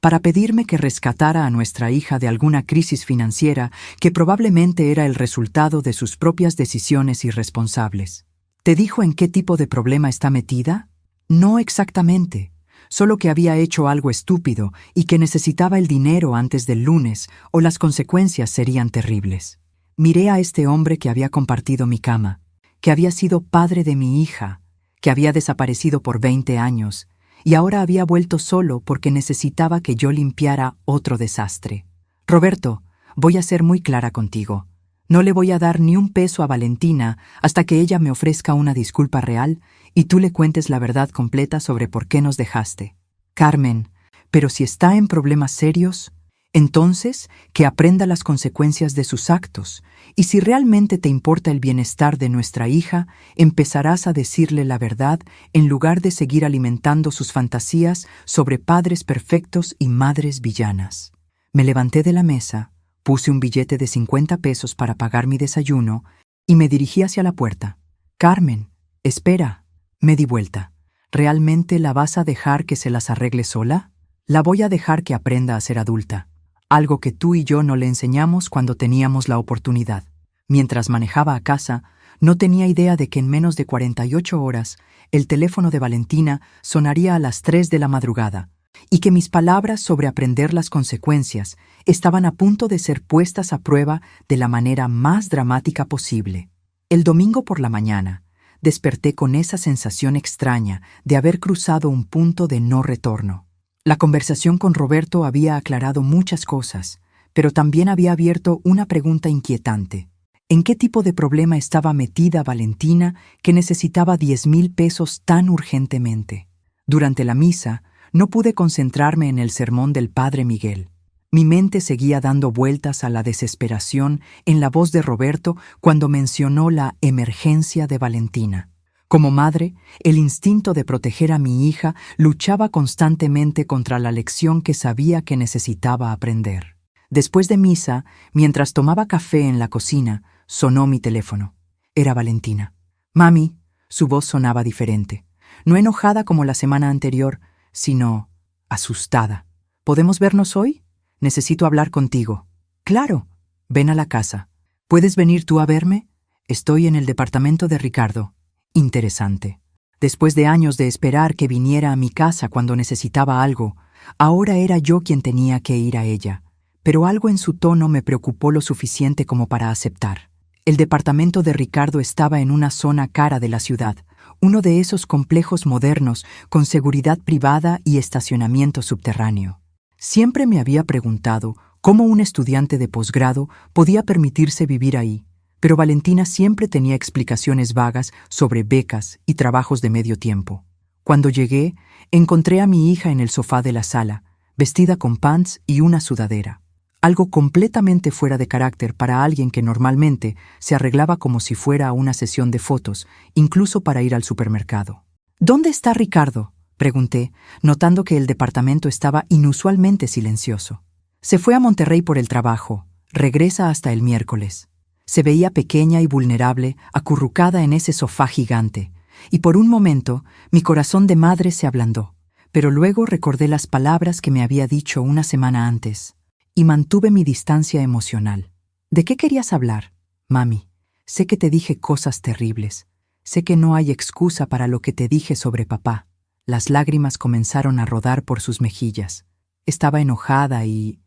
S1: para pedirme que rescatara a nuestra hija de alguna crisis financiera que probablemente era el resultado de sus propias decisiones irresponsables. ¿Te dijo en qué tipo de problema está metida? No exactamente, solo que había hecho algo estúpido y que necesitaba el dinero antes del lunes o las consecuencias serían terribles. Miré a este hombre que había compartido mi cama, que había sido padre de mi hija, que había desaparecido por 20 años y ahora había vuelto solo porque necesitaba que yo limpiara otro desastre. Roberto, voy a ser muy clara contigo. No le voy a dar ni un peso a Valentina hasta que ella me ofrezca una disculpa real y tú le cuentes la verdad completa sobre por qué nos dejaste. Carmen, pero si está en problemas serios, entonces que aprenda las consecuencias de sus actos, y si realmente te importa el bienestar de nuestra hija, empezarás a decirle la verdad en lugar de seguir alimentando sus fantasías sobre padres perfectos y madres villanas. Me levanté de la mesa, puse un billete de 50 pesos para pagar mi desayuno y me dirigí hacia la puerta. Carmen, espera. Me di vuelta. ¿Realmente la vas a dejar que se las arregle sola? La voy a dejar que aprenda a ser adulta. Algo que tú y yo no le enseñamos cuando teníamos la oportunidad. Mientras manejaba a casa, no tenía idea de que en menos de 48 horas el teléfono de Valentina sonaría a las 3 de la madrugada y que mis palabras sobre aprender las consecuencias estaban a punto de ser puestas a prueba de la manera más dramática posible. El domingo por la mañana, desperté con esa sensación extraña de haber cruzado un punto de no retorno. La conversación con Roberto había aclarado muchas cosas, pero también había abierto una pregunta inquietante. ¿En qué tipo de problema estaba metida Valentina que necesitaba 10,000 pesos tan urgentemente? Durante la misa, no pude concentrarme en el sermón del Padre Miguel. Mi mente seguía dando vueltas a la desesperación en la voz de Roberto cuando mencionó la emergencia de Valentina. Como madre, el instinto de proteger a mi hija luchaba constantemente contra la lección que sabía que necesitaba aprender. Después de misa, mientras tomaba café en la cocina, sonó mi teléfono. Era Valentina. «Mami», su voz sonaba diferente. No enojada como la semana anterior, sino asustada. «¿Podemos vernos hoy? Necesito hablar contigo». «Claro. Ven a la casa. ¿Puedes venir tú a verme? Estoy en el departamento de Ricardo». Interesante. Después de años de esperar que viniera a mi casa cuando necesitaba algo, ahora era yo quien tenía que ir a ella. Pero algo en su tono me preocupó lo suficiente como para aceptar. El departamento de Ricardo estaba en una zona cara de la ciudad, uno de esos complejos modernos con seguridad privada y estacionamiento subterráneo. Siempre me había preguntado cómo un estudiante de posgrado podía permitirse vivir ahí, pero Valentina siempre tenía explicaciones vagas sobre becas y trabajos de medio tiempo. Cuando llegué, encontré a mi hija en el sofá de la sala, vestida con pants y una sudadera. algo completamente fuera de carácter para alguien que normalmente se arreglaba como si fuera a una sesión de fotos, incluso para ir al supermercado. ¿Dónde está Ricardo?, pregunté, notando que el departamento estaba inusualmente silencioso. Se fue a Monterrey por el trabajo. Regresa hasta el miércoles. Se veía pequeña y vulnerable, acurrucada en ese sofá gigante, y por un momento mi corazón de madre se ablandó. Pero luego recordé las palabras que me había dicho una semana antes, y mantuve mi distancia emocional. ¿De qué querías hablar, mami? Sé que te dije cosas terribles. Sé que no hay excusa para lo que te dije sobre papá. Las lágrimas comenzaron a rodar por sus mejillas. Estaba enojada y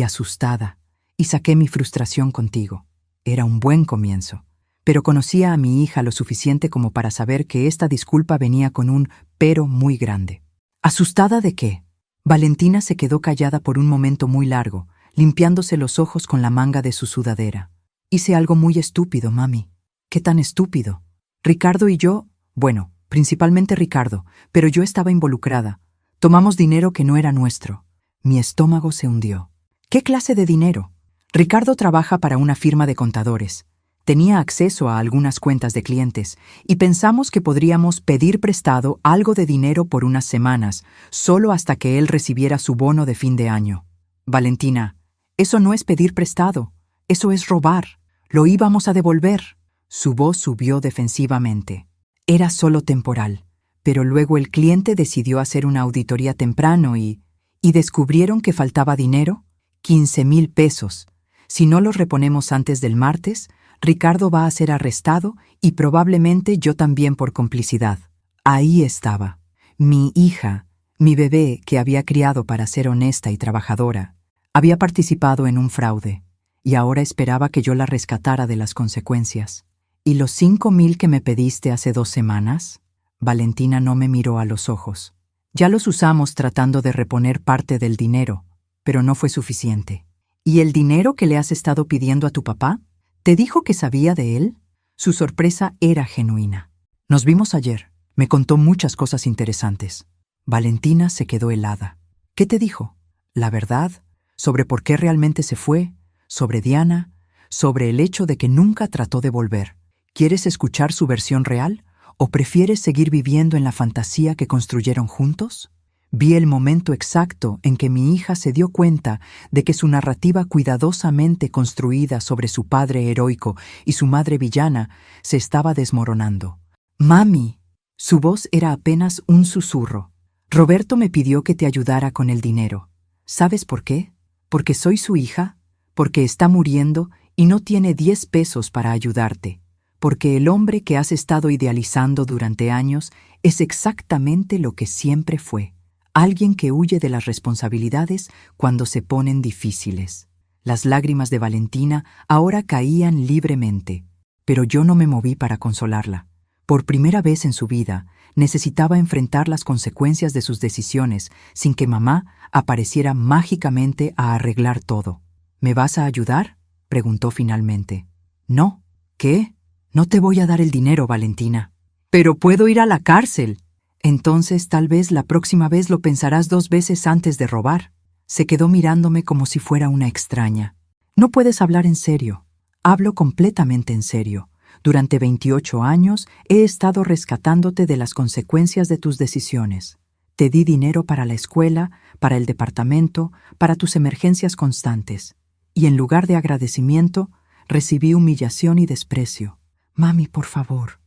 S1: asustada, y saqué mi frustración contigo. Era un buen comienzo, pero conocía a mi hija lo suficiente como para saber que esta disculpa venía con un pero muy grande. ¿Asustada de qué? Valentina se quedó callada por un momento muy largo, limpiándose los ojos con la manga de su sudadera. Hice algo muy estúpido, mami. ¿Qué tan estúpido? Ricardo y yo, bueno, principalmente Ricardo, pero yo estaba involucrada. Tomamos dinero que no era nuestro. Mi estómago se hundió. ¿Qué clase de dinero? Ricardo trabaja para una firma de contadores. Tenía acceso a algunas cuentas de clientes y pensamos que podríamos pedir prestado algo de dinero por unas semanas, solo hasta que él recibiera su bono de fin de año. Valentina, eso no es pedir prestado, eso es robar. Lo íbamos a devolver. Su voz subió defensivamente. Era solo temporal, pero luego el cliente decidió hacer una auditoría temprano y descubrieron que faltaba dinero, 15,000 pesos. Si no los reponemos antes del martes, Ricardo va a ser arrestado y probablemente yo también por complicidad. Ahí estaba. Mi hija, mi bebé que había criado para ser honesta y trabajadora, había participado en un fraude y ahora esperaba que yo la rescatara de las consecuencias. ¿Y los 5,000 que me pediste hace 2 semanas? Valentina no me miró a los ojos. Ya los usamos tratando de reponer parte del dinero, pero no fue suficiente. ¿Y el dinero que le has estado pidiendo a tu papá? ¿Te dijo que sabía de él? Su sorpresa era genuina. Nos vimos ayer. Me contó muchas cosas interesantes. Valentina se quedó helada. ¿Qué te dijo? ¿La verdad? ¿Sobre por qué realmente se fue? ¿Sobre Diana? ¿Sobre el hecho de que nunca trató de volver? ¿Quieres escuchar su versión real? ¿O prefieres seguir viviendo en la fantasía que construyeron juntos? Vi el momento exacto en que mi hija se dio cuenta de que su narrativa cuidadosamente construida sobre su padre heroico y su madre villana se estaba desmoronando. «Mami». Su voz era apenas un susurro. «Roberto me pidió que te ayudara con el dinero. ¿Sabes por qué? Porque soy su hija, porque está muriendo y no tiene 10 pesos para ayudarte, porque el hombre que has estado idealizando durante años es exactamente lo que siempre fue. Alguien que huye de las responsabilidades cuando se ponen difíciles». Las lágrimas de Valentina ahora caían libremente, pero yo no me moví para consolarla. Por primera vez en su vida, necesitaba enfrentar las consecuencias de sus decisiones sin que mamá apareciera mágicamente a arreglar todo. «¿Me vas a ayudar?», preguntó finalmente. «No». «¿Qué? No te voy a dar el dinero, Valentina». «Pero puedo ir a la cárcel». «Entonces tal vez la próxima vez lo pensarás 2 veces antes de robar». Se quedó mirándome como si fuera una extraña. «No puedes hablar en serio». «Hablo completamente en serio. Durante 28 años he estado rescatándote de las consecuencias de tus decisiones. Te di dinero para la escuela, para el departamento, para tus emergencias constantes. Y en lugar de agradecimiento, recibí humillación y desprecio. Mami, por favor,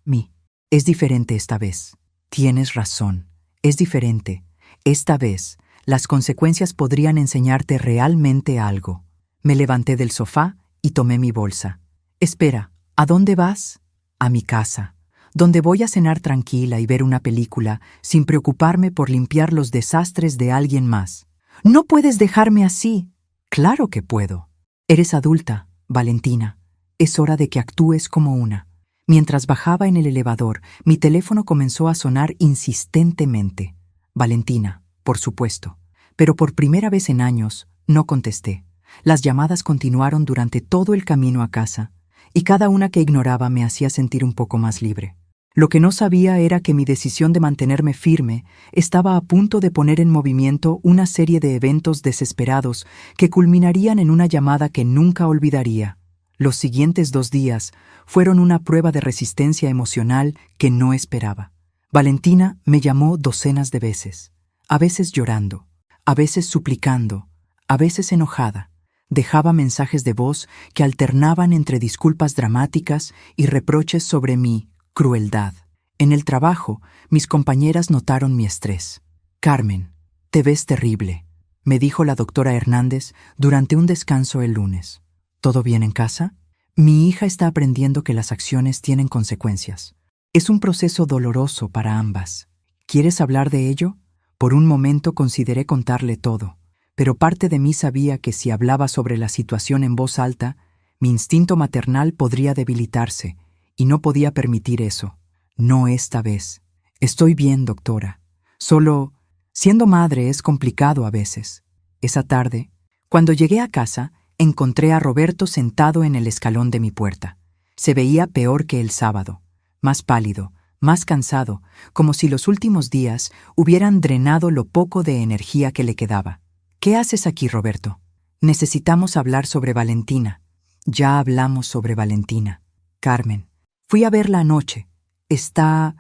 S1: es diferente esta vez». «Tienes razón, es diferente. Esta vez, las consecuencias podrían enseñarte realmente algo». Me levanté del sofá y tomé mi bolsa. «Espera, ¿a dónde vas?» «A mi casa, donde voy a cenar tranquila y ver una película sin preocuparme por limpiar los desastres de alguien más». «No puedes dejarme así». «Claro que puedo. Eres adulta, Valentina. Es hora de que actúes como una». Mientras bajaba en el elevador, mi teléfono comenzó a sonar insistentemente. Valentina, por supuesto. Pero por primera vez en años, no contesté. Las llamadas continuaron durante todo el camino a casa, y cada una que ignoraba me hacía sentir un poco más libre. Lo que no sabía era que mi decisión de mantenerme firme estaba a punto de poner en movimiento una serie de eventos desesperados que culminarían en una llamada que nunca olvidaría. Los siguientes 2 días fueron una prueba de resistencia emocional que no esperaba. Valentina me llamó docenas de veces, a veces llorando, a veces suplicando, a veces enojada. Dejaba mensajes de voz que alternaban entre disculpas dramáticas y reproches sobre mi crueldad. En el trabajo, mis compañeras notaron mi estrés. «Carmen, te ves terrible», me dijo la doctora Hernández durante un descanso el lunes. «¿Todo bien en casa?» Mi hija está aprendiendo que las acciones tienen consecuencias. Es un proceso doloroso para ambas. ¿Quieres hablar de ello? Por un momento consideré contarle todo, pero parte de mí sabía que si hablaba sobre la situación en voz alta, mi instinto maternal podría debilitarse, y no podía permitir eso. No esta vez. «Estoy bien, doctora. Solo, siendo madre es complicado a veces». Esa tarde, cuando llegué a casa, encontré a Roberto sentado en el escalón de mi puerta. Se veía peor que el sábado, más pálido, más cansado, como si los últimos días hubieran drenado lo poco de energía que le quedaba. «¿Qué haces aquí, Roberto?» «Necesitamos hablar sobre Valentina». «Ya hablamos sobre Valentina. Carmen, fui a verla anoche. Está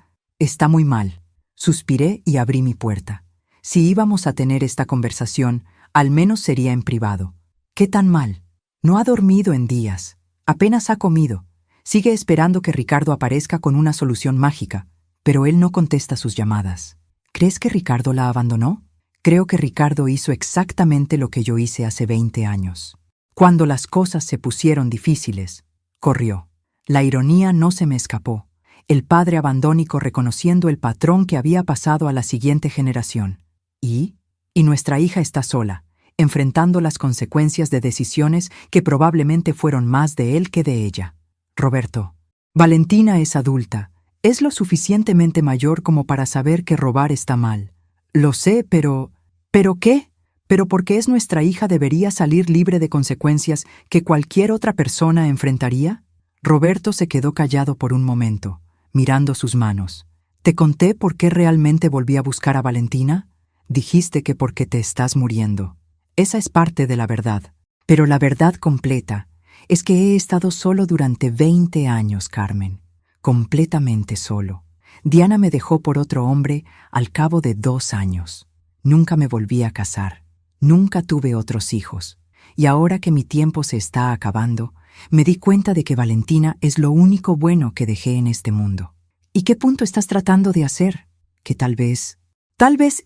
S1: muy mal». Suspiré y abrí mi puerta. Si íbamos a tener esta conversación, al menos sería en privado. «¿Qué tan mal?» «No ha dormido en días. Apenas ha comido. Sigue esperando que Ricardo aparezca con una solución mágica, pero él no contesta sus llamadas». «¿Crees que Ricardo la abandonó?» «Creo que Ricardo hizo exactamente lo que yo hice hace 20 años. Cuando las cosas se pusieron difíciles, corrió». La ironía no se me escapó. El padre abandónico reconociendo el patrón que había pasado a la siguiente generación. Y nuestra hija está sola, enfrentando las consecuencias de decisiones que probablemente fueron más de él que de ella. «Roberto, Valentina es adulta. Es lo suficientemente mayor como para saber que robar está mal. Lo sé, pero... ¿Pero qué? Pero porque es nuestra hija debería salir libre de consecuencias que cualquier otra persona enfrentaría». Roberto se quedó callado por un momento, mirando sus manos. «¿Te conté por qué realmente volví a buscar a Valentina?» «Dijiste que porque te estás muriendo. Esa es parte de la verdad. Pero la verdad completa es que he estado solo durante 20 años, Carmen. Completamente solo. Diana me dejó por otro hombre al cabo de 2 años. Nunca me volví a casar. Nunca tuve otros hijos. Y ahora que mi tiempo se está acabando, me di cuenta de que Valentina es lo único bueno que dejé en este mundo». «¿Y qué punto estás tratando de hacer?» «Que tal vez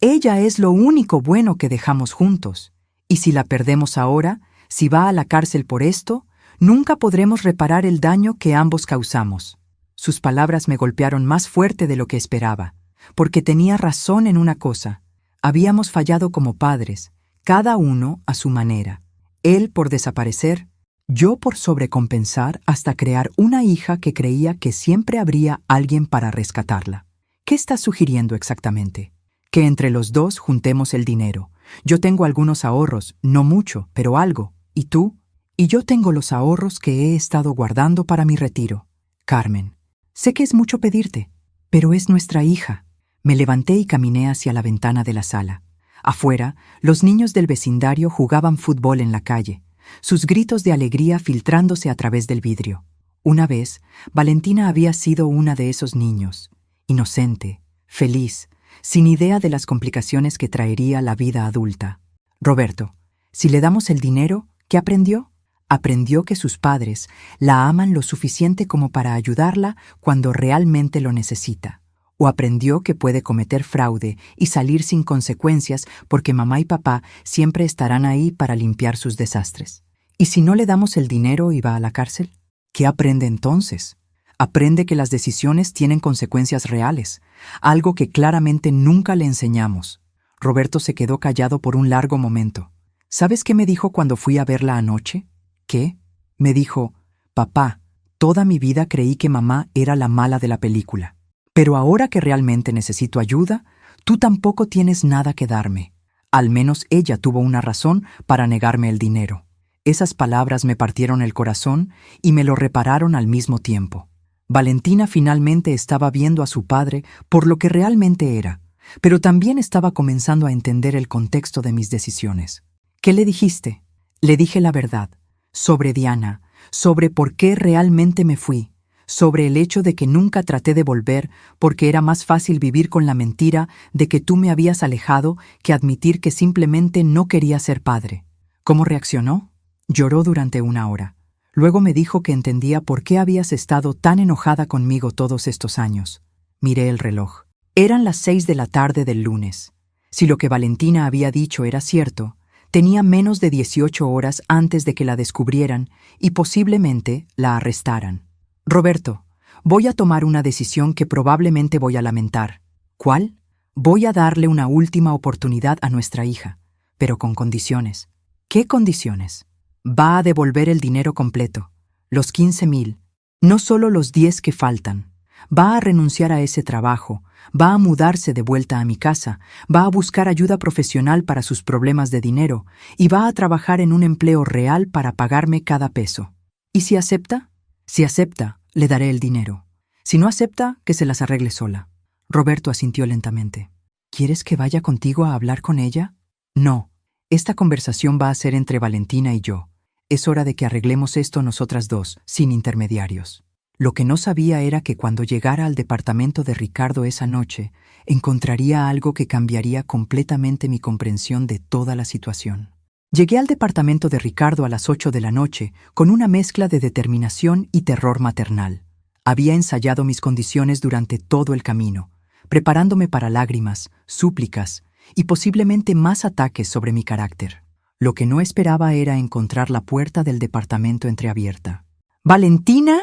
S1: ella es lo único bueno que dejamos juntos. Y si la perdemos ahora, si va a la cárcel por esto, nunca podremos reparar el daño que ambos causamos». Sus palabras me golpearon más fuerte de lo que esperaba, porque tenía razón en una cosa. Habíamos fallado como padres, cada uno a su manera. Él por desaparecer, yo por sobrecompensar hasta crear una hija que creía que siempre habría alguien para rescatarla. ¿Qué estás sugiriendo exactamente? Que entre los dos juntemos el dinero. Yo tengo algunos ahorros, no mucho, pero algo. ¿Y tú? Y yo tengo los ahorros que he estado guardando para mi retiro. Carmen, sé que es mucho pedirte, pero es nuestra hija. Me levanté y caminé hacia la ventana de la sala. Afuera, los niños del vecindario jugaban fútbol en la calle, sus gritos de alegría filtrándose a través del vidrio. Una vez, Valentina había sido una de esos niños, inocente, feliz, sin idea de las complicaciones que traería la vida adulta. Roberto, si le damos el dinero, ¿qué aprendió? Aprendió que sus padres la aman lo suficiente como para ayudarla cuando realmente lo necesita. O aprendió que puede cometer fraude y salir sin consecuencias porque mamá y papá siempre estarán ahí para limpiar sus desastres. ¿Y si no le damos el dinero y va a la cárcel? ¿Qué aprende entonces? Aprende que las decisiones tienen consecuencias reales, algo que claramente nunca le enseñamos. Roberto se quedó callado por un largo momento. ¿Sabes qué me dijo cuando fui a verla anoche? ¿Qué? Me dijo, «Papá, toda mi vida creí que mamá era la mala de la película. Pero ahora que realmente necesito ayuda, tú tampoco tienes nada que darme». Al menos ella tuvo una razón para negarme el dinero. Esas palabras me partieron el corazón y me lo repararon al mismo tiempo. Valentina finalmente estaba viendo a su padre por lo que realmente era, pero también estaba comenzando a entender el contexto de mis decisiones. ¿Qué le dijiste? Le dije la verdad, sobre Diana, sobre por qué realmente me fui, sobre el hecho de que nunca traté de volver porque era más fácil vivir con la mentira de que tú me habías alejado que admitir que simplemente no quería ser padre. ¿Cómo reaccionó? Lloró durante 1 hora. Luego me dijo que entendía por qué habías estado tan enojada conmigo todos estos años. Miré el reloj. Eran las 6 de la tarde del lunes. Si lo que Valentina había dicho era cierto, tenía menos de 18 horas antes de que la descubrieran y posiblemente la arrestaran. Roberto, voy a tomar una decisión que probablemente voy a lamentar. ¿Cuál? Voy a darle una última oportunidad a nuestra hija, pero con condiciones. ¿Qué condiciones? Va a devolver el dinero completo, los 15,000, no solo los 10 que faltan. Va a renunciar a ese trabajo, va a mudarse de vuelta a mi casa, va a buscar ayuda profesional para sus problemas de dinero y va a trabajar en un empleo real para pagarme cada peso. ¿Y si acepta? Si acepta, le daré el dinero. Si no acepta, que se las arregle sola. Roberto asintió lentamente. ¿Quieres que vaya contigo a hablar con ella? No. Esta conversación va a ser entre Valentina y yo. Es hora de que arreglemos esto nosotras dos, sin intermediarios. Lo que no sabía era que cuando llegara al departamento de Ricardo esa noche, encontraría algo que cambiaría completamente mi comprensión de toda la situación. Llegué al departamento de Ricardo a las 8 de la noche, con una mezcla de determinación y terror maternal. Había ensayado mis condiciones durante todo el camino, preparándome para lágrimas, súplicas y posiblemente más ataques sobre mi carácter. Lo que no esperaba era encontrar la puerta del departamento entreabierta. «¡Valentina!»,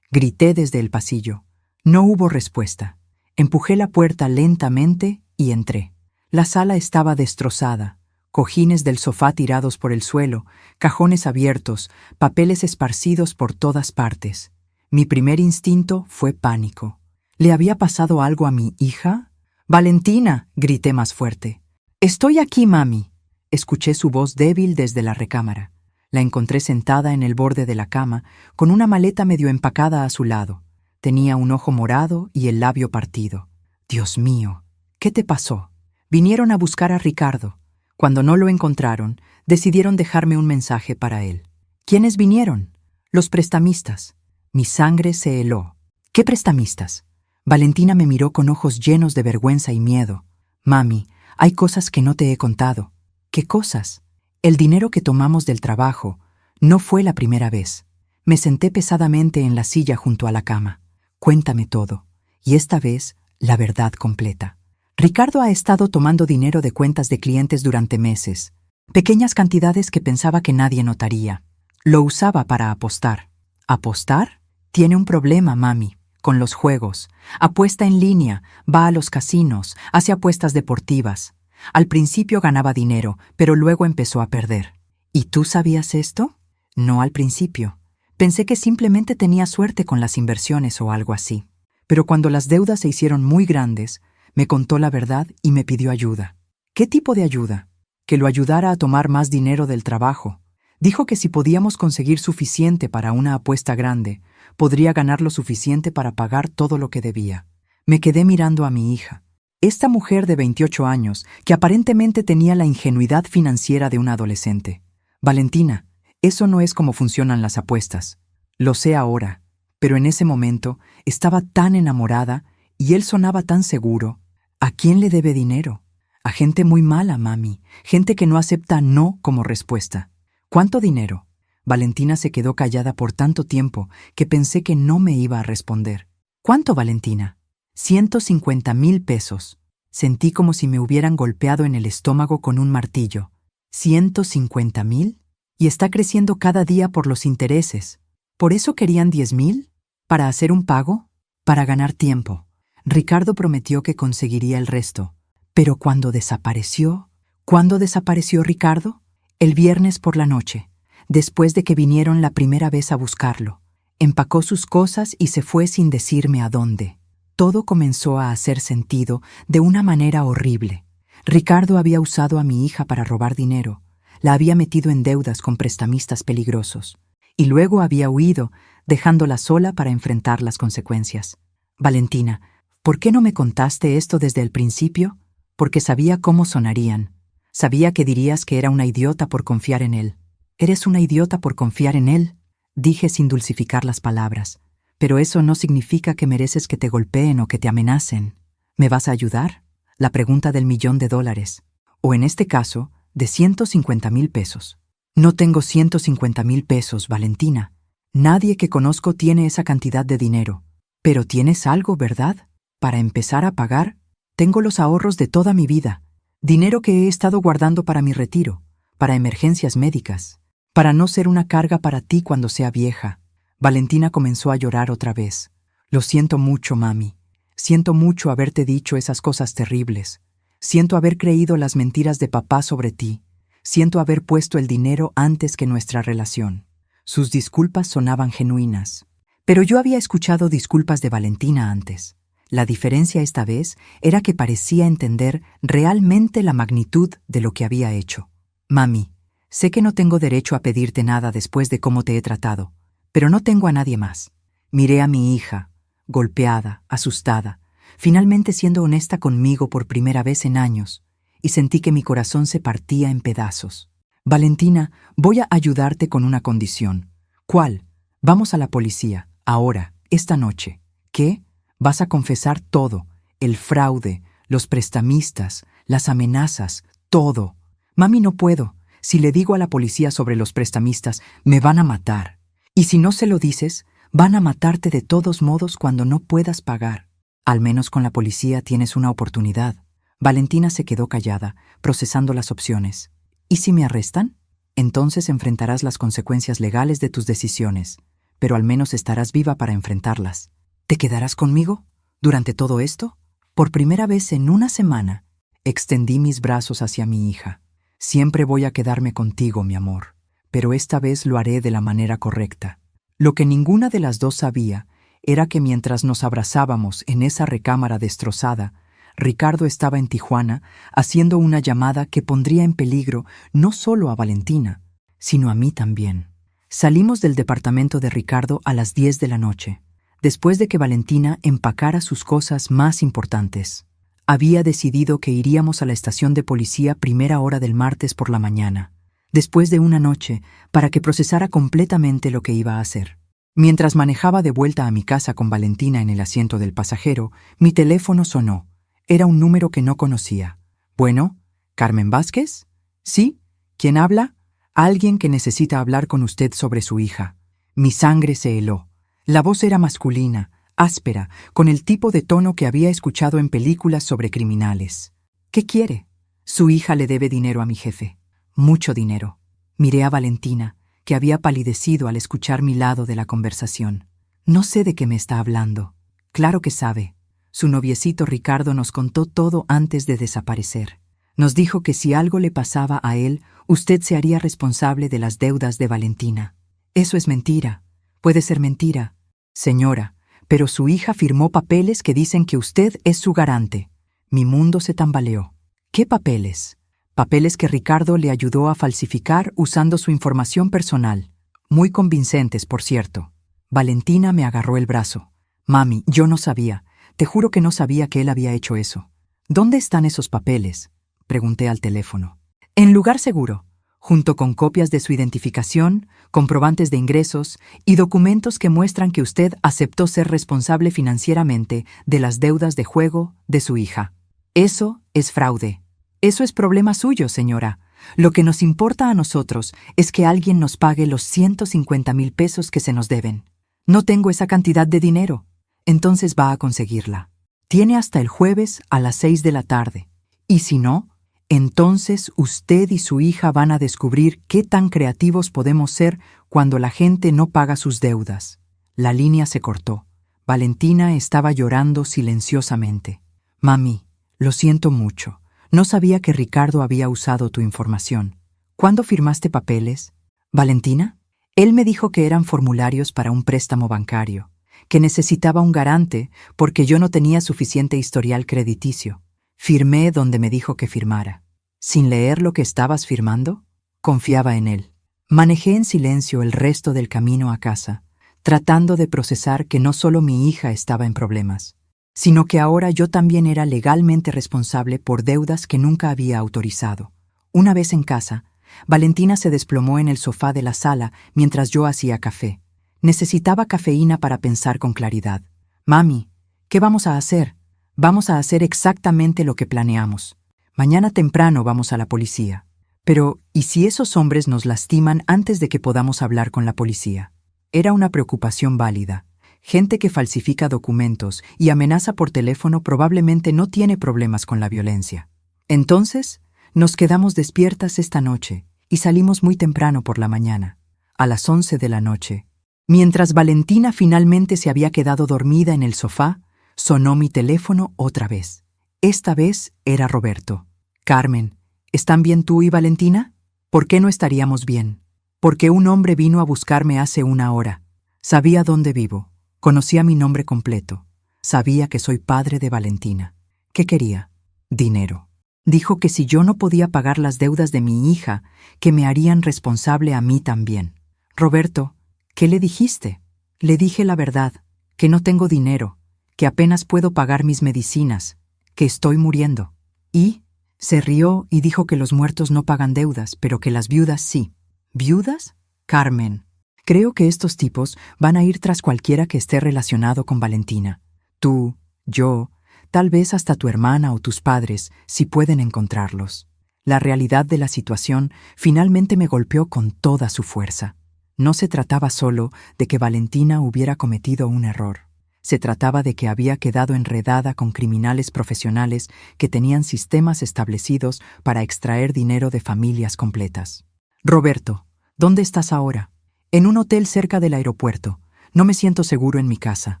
S1: grité desde el pasillo. No hubo respuesta. Empujé la puerta lentamente y entré. La sala estaba destrozada. Cojines del sofá tirados por el suelo, cajones abiertos, papeles esparcidos por todas partes. Mi primer instinto fue pánico. ¿Le había pasado algo a mi hija? «¡Valentina!», grité más fuerte. «Estoy aquí, mami». Escuché su voz débil desde la recámara. La encontré sentada en el borde de la cama, con una maleta medio empacada a su lado. Tenía un ojo morado y el labio partido. «Dios mío, ¿qué te pasó?» Vinieron a buscar a Ricardo. Cuando no lo encontraron, decidieron dejarme un mensaje para él. ¿Quiénes vinieron? Los prestamistas. Mi sangre se heló. ¿Qué prestamistas? Valentina me miró con ojos llenos de vergüenza y miedo. «Mami, hay cosas que no te he contado». «¿Qué cosas?» «El dinero que tomamos del trabajo. No fue la primera vez». Me senté pesadamente en la silla junto a la cama. «Cuéntame todo. Y esta vez, la verdad completa». Ricardo ha estado tomando dinero de cuentas de clientes durante meses. Pequeñas cantidades que pensaba que nadie notaría. Lo usaba para apostar. ¿Apostar? Tiene un problema, mami, con los juegos. Apuesta en línea, va a los casinos, hace apuestas deportivas. Al principio ganaba dinero, pero luego empezó a perder. ¿Y tú sabías esto? No al principio. Pensé que simplemente tenía suerte con las inversiones o algo así. Pero cuando las deudas se hicieron muy grandes, me contó la verdad y me pidió ayuda. ¿Qué tipo de ayuda? Que lo ayudara a tomar más dinero del trabajo. Dijo que si podíamos conseguir suficiente para una apuesta grande, podría ganar lo suficiente para pagar todo lo que debía. Me quedé mirando a mi hija. Esta mujer de 28 años, que aparentemente tenía la ingenuidad financiera de una adolescente. «Valentina, eso no es como funcionan las apuestas. Lo sé ahora, pero en ese momento estaba tan enamorada y él sonaba tan seguro. ¿A quién le debe dinero? A gente muy mala, mami, gente que no acepta no como respuesta». «¿Cuánto dinero?» Valentina se quedó callada por tanto tiempo que pensé que no me iba a responder. «¿Cuánto, Valentina?» 150,000 pesos. Sentí como si me hubieran golpeado en el estómago con un martillo. ¿150,000? Y está creciendo cada día por los intereses. ¿Por eso querían 10,000? ¿Para hacer un pago? Para ganar tiempo. Ricardo prometió que conseguiría el resto. Pero ¿cuándo desapareció? ¿Cuándo desapareció Ricardo? El viernes por la noche, después de que vinieron la primera vez a buscarlo. Empacó sus cosas y se fue sin decirme a dónde. Todo comenzó a hacer sentido de una manera horrible. Ricardo había usado a mi hija para robar dinero, la había metido en deudas con prestamistas peligrosos, y luego había huido, dejándola sola para enfrentar las consecuencias. Valentina, ¿por qué no me contaste esto desde el principio? Porque sabía cómo sonarían. Sabía que dirías que era una idiota por confiar en él. ¿Eres una idiota por confiar en él?, dije sin dulcificar las palabras. Pero eso no significa que mereces que te golpeen o que te amenacen. ¿Me vas a ayudar? La pregunta del $1.000.000. O en este caso, de 150,000 pesos. No tengo 150,000 pesos, Valentina. Nadie que conozco tiene esa cantidad de dinero. Pero tienes algo, ¿verdad? Para empezar a pagar, tengo los ahorros de toda mi vida. Dinero que he estado guardando para mi retiro, para emergencias médicas, para no ser una carga para ti cuando sea vieja. Valentina comenzó a llorar otra vez. Lo siento mucho, mami. Siento mucho haberte dicho esas cosas terribles. Siento haber creído las mentiras de papá sobre ti. Siento haber puesto el dinero antes que nuestra relación. Sus disculpas sonaban genuinas. Pero yo había escuchado disculpas de Valentina antes. La diferencia esta vez era que parecía entender realmente la magnitud de lo que había hecho. Mami, sé que no tengo derecho a pedirte nada después de cómo te he tratado, pero no tengo a nadie más. Miré a mi hija, golpeada, asustada, finalmente siendo honesta conmigo por primera vez en años, y sentí que mi corazón se partía en pedazos. Valentina, voy a ayudarte con una condición. ¿Cuál? Vamos a la policía, ahora, esta noche. ¿Qué? Vas a confesar todo, el fraude, los prestamistas, las amenazas, todo. Mami, no puedo. Si le digo a la policía sobre los prestamistas, me van a matar. Y si no se lo dices, van a matarte de todos modos cuando no puedas pagar. Al menos con la policía tienes una oportunidad. Valentina se quedó callada, procesando las opciones. ¿Y si me arrestan? Entonces enfrentarás las consecuencias legales de tus decisiones, pero al menos estarás viva para enfrentarlas. ¿Te quedarás conmigo durante todo esto? Por primera vez en una semana, extendí mis brazos hacia mi hija. Siempre voy a quedarme contigo, mi amor, pero esta vez lo haré de la manera correcta. Lo que ninguna de las dos sabía era que mientras nos abrazábamos en esa recámara destrozada, Ricardo estaba en Tijuana haciendo una llamada que pondría en peligro no solo a Valentina, sino a mí también. Salimos del departamento de Ricardo a las 10 de la noche, después de que Valentina empacara sus cosas más importantes. Había decidido que iríamos a la estación de policía primera hora del martes por la mañana, después de una noche, para que procesara completamente lo que iba a hacer. Mientras manejaba de vuelta a mi casa con Valentina en el asiento del pasajero, mi teléfono sonó. Era un número que no conocía. Bueno, ¿Carmen Vázquez? ¿Sí? ¿Quién habla? Alguien que necesita hablar con usted sobre su hija. Mi sangre se heló. La voz era masculina, áspera, con el tipo de tono que había escuchado en películas sobre criminales. ¿Qué quiere? Su hija le debe dinero a mi jefe. Mucho dinero. Miré a Valentina, que había palidecido al escuchar mi lado de la conversación. No sé de qué me está hablando. Claro que sabe. Su noviecito Ricardo nos contó todo antes de desaparecer. Nos dijo que si algo le pasaba a él, usted se haría responsable de las deudas de Valentina. Eso es mentira. Puede ser mentira, señora, pero su hija firmó papeles que dicen que usted es su garante. Mi mundo se tambaleó. ¿Qué papeles? Papeles que Ricardo le ayudó a falsificar usando su información personal. Muy convincentes, por cierto. Valentina me agarró el brazo. Mami, yo no sabía. Te juro que no sabía que él había hecho eso. ¿Dónde están esos papeles?, pregunté al teléfono. En lugar seguro, junto con copias de su identificación, comprobantes de ingresos y documentos que muestran que usted aceptó ser responsable financieramente de las deudas de juego de su hija. Eso es fraude. Eso es problema suyo, señora. Lo que nos importa a nosotros es que alguien nos pague los 150,000 pesos que se nos deben. No tengo esa cantidad de dinero. Entonces va a conseguirla. Tiene hasta el jueves a las 6 de la tarde. Y si no, entonces usted y su hija van a descubrir qué tan creativos podemos ser cuando la gente no paga sus deudas. La línea se cortó. Valentina estaba llorando silenciosamente. Mami, lo siento mucho. No sabía que Ricardo había usado tu información. ¿Cuándo firmaste papeles? ¿Valentina? Él me dijo que eran formularios para un préstamo bancario, que necesitaba un garante porque yo no tenía suficiente historial crediticio. Firmé donde me dijo que firmara. ¿Sin leer lo que estabas firmando? Confiaba en él. Manejé en silencio el resto del camino a casa, tratando de procesar que no solo mi hija estaba en problemas, sino que ahora yo también era legalmente responsable por deudas que nunca había autorizado. Una vez en casa, Valentina se desplomó en el sofá de la sala mientras yo hacía café. Necesitaba cafeína para pensar con claridad. «Mami, ¿qué vamos a hacer?» «Vamos a hacer exactamente lo que planeamos. Mañana temprano vamos a la policía». «Pero, ¿y si esos hombres nos lastiman antes de que podamos hablar con la policía?» Era una preocupación válida. Gente que falsifica documentos y amenaza por teléfono probablemente no tiene problemas con la violencia. Entonces, nos quedamos despiertas esta noche y salimos muy temprano por la mañana, a las 11 de la noche. Mientras Valentina finalmente se había quedado dormida en el sofá, sonó mi teléfono otra vez. Esta vez era Roberto. «Carmen, ¿están bien tú y Valentina?» «¿Por qué no estaríamos bien?» «Porque un hombre vino a buscarme hace una hora. Sabía dónde vivo. Conocía mi nombre completo. Sabía que soy padre de Valentina. ¿Qué quería? Dinero. Dijo que si yo no podía pagar las deudas de mi hija, que me harían responsable a mí también». «Roberto, ¿qué le dijiste?» «Le dije la verdad, que no tengo dinero, que apenas puedo pagar mis medicinas, que estoy muriendo». «¿Y?» Se rió y dijo que los muertos no pagan deudas, pero que las viudas sí. «¿Viudas?» «Carmen, creo que estos tipos van a ir tras cualquiera que esté relacionado con Valentina. Tú, yo, tal vez hasta tu hermana o tus padres, si pueden encontrarlos». La realidad de la situación finalmente me golpeó con toda su fuerza. No se trataba solo de que Valentina hubiera cometido un error. Se trataba de que había quedado enredada con criminales profesionales que tenían sistemas establecidos para extraer dinero de familias completas. «Roberto, ¿dónde estás ahora?» «En un hotel cerca del aeropuerto. No me siento seguro en mi casa.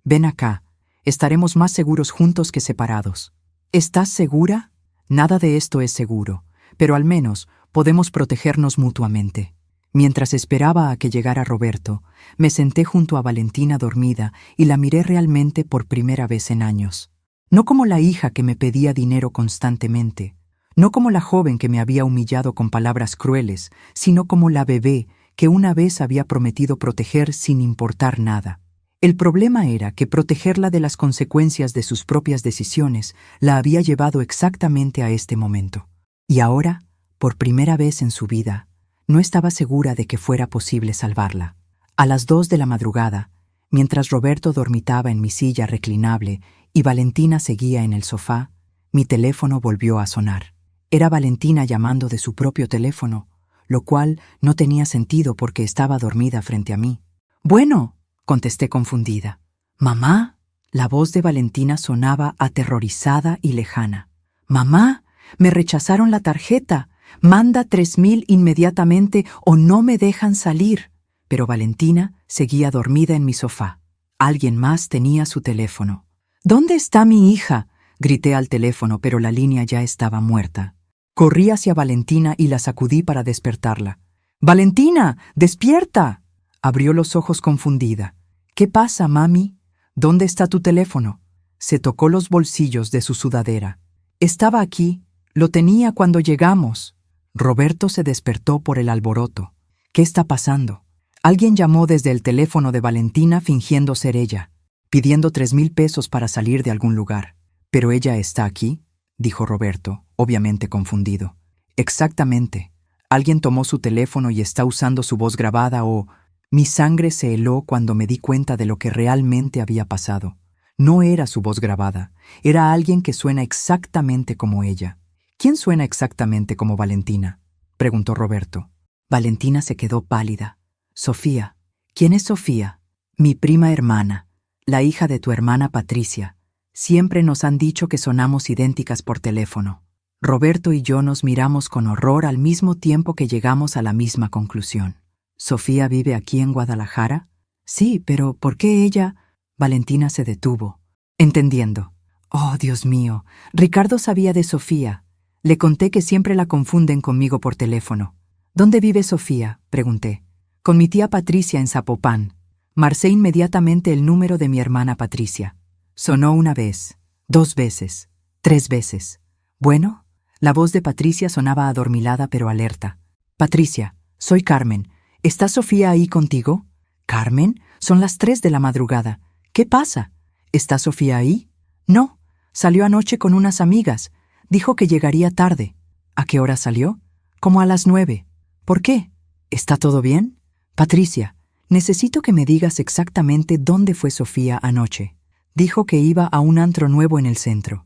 S1: Ven acá. Estaremos más seguros juntos que separados». «¿Estás segura?» «Nada de esto es seguro, pero al menos podemos protegernos mutuamente». Mientras esperaba a que llegara Roberto, me senté junto a Valentina dormida y la miré realmente por primera vez en años. No como la hija que me pedía dinero constantemente, no como la joven que me había humillado con palabras crueles, sino como la bebé que una vez había prometido proteger sin importar nada. El problema era que protegerla de las consecuencias de sus propias decisiones la había llevado exactamente a este momento. Y ahora, por primera vez en su vida, no estaba segura de que fuera posible salvarla. A las 2 de la madrugada, mientras Roberto dormitaba en mi silla reclinable y Valentina seguía en el sofá, mi teléfono volvió a sonar. Era Valentina llamando de su propio teléfono, lo cual no tenía sentido porque estaba dormida frente a mí. «Bueno», contesté confundida. «¿Mamá?» La voz de Valentina sonaba aterrorizada y lejana. «Mamá, me rechazaron la tarjeta. Manda 3,000 inmediatamente o no me dejan salir». Pero Valentina seguía dormida en mi sofá. Alguien más tenía su teléfono. «¿Dónde está mi hija?», grité al teléfono, pero la línea ya estaba muerta. Corrí hacia Valentina y la sacudí para despertarla. «¡Valentina, despierta!». Abrió los ojos confundida. «¿Qué pasa, mami? ¿Dónde está tu teléfono?». Se tocó los bolsillos de su sudadera. «Estaba aquí. Lo tenía cuando llegamos». Roberto se despertó por el alboroto. «¿Qué está pasando?». Alguien llamó desde el teléfono de Valentina fingiendo ser ella, pidiendo 3,000 pesos para salir de algún lugar. «¿Pero ella está aquí?», dijo Roberto, obviamente confundido. «Exactamente. Alguien tomó su teléfono y está usando su voz grabada o...». Mi sangre se heló cuando me di cuenta de lo que realmente había pasado. No era su voz grabada, era alguien que suena exactamente como ella. «¿Quién suena exactamente como Valentina?», preguntó Roberto. Valentina se quedó pálida. «Sofía». «¿Quién es Sofía?». «Mi prima hermana, la hija de tu hermana Patricia. Siempre nos han dicho que sonamos idénticas por teléfono». Roberto y yo nos miramos con horror al mismo tiempo que llegamos a la misma conclusión. «¿Sofía vive aquí en Guadalajara?». «Sí, pero ¿por qué ella...?». Valentina se detuvo. «Entendiendo». «Oh, Dios mío, Ricardo sabía de Sofía. Le conté que siempre la confunden conmigo por teléfono». «¿Dónde vive Sofía?», pregunté. «Con mi tía Patricia en Zapopan». Marcé inmediatamente el número de mi hermana Patricia. Sonó una vez, 2 veces, 3 veces. «Bueno». La voz de Patricia sonaba adormilada pero alerta. «Patricia, soy Carmen. ¿Está Sofía ahí contigo?». «¿Carmen? Son las 3 de la madrugada. ¿Qué pasa? ¿Está Sofía ahí? No. Salió anoche con unas amigas. Dijo que llegaría tarde. ¿A qué hora salió? Como a las 9. ¿Por qué? ¿Está todo bien? Patricia, necesito que me digas exactamente dónde fue Sofía anoche. Dijo que iba a un antro nuevo en el centro.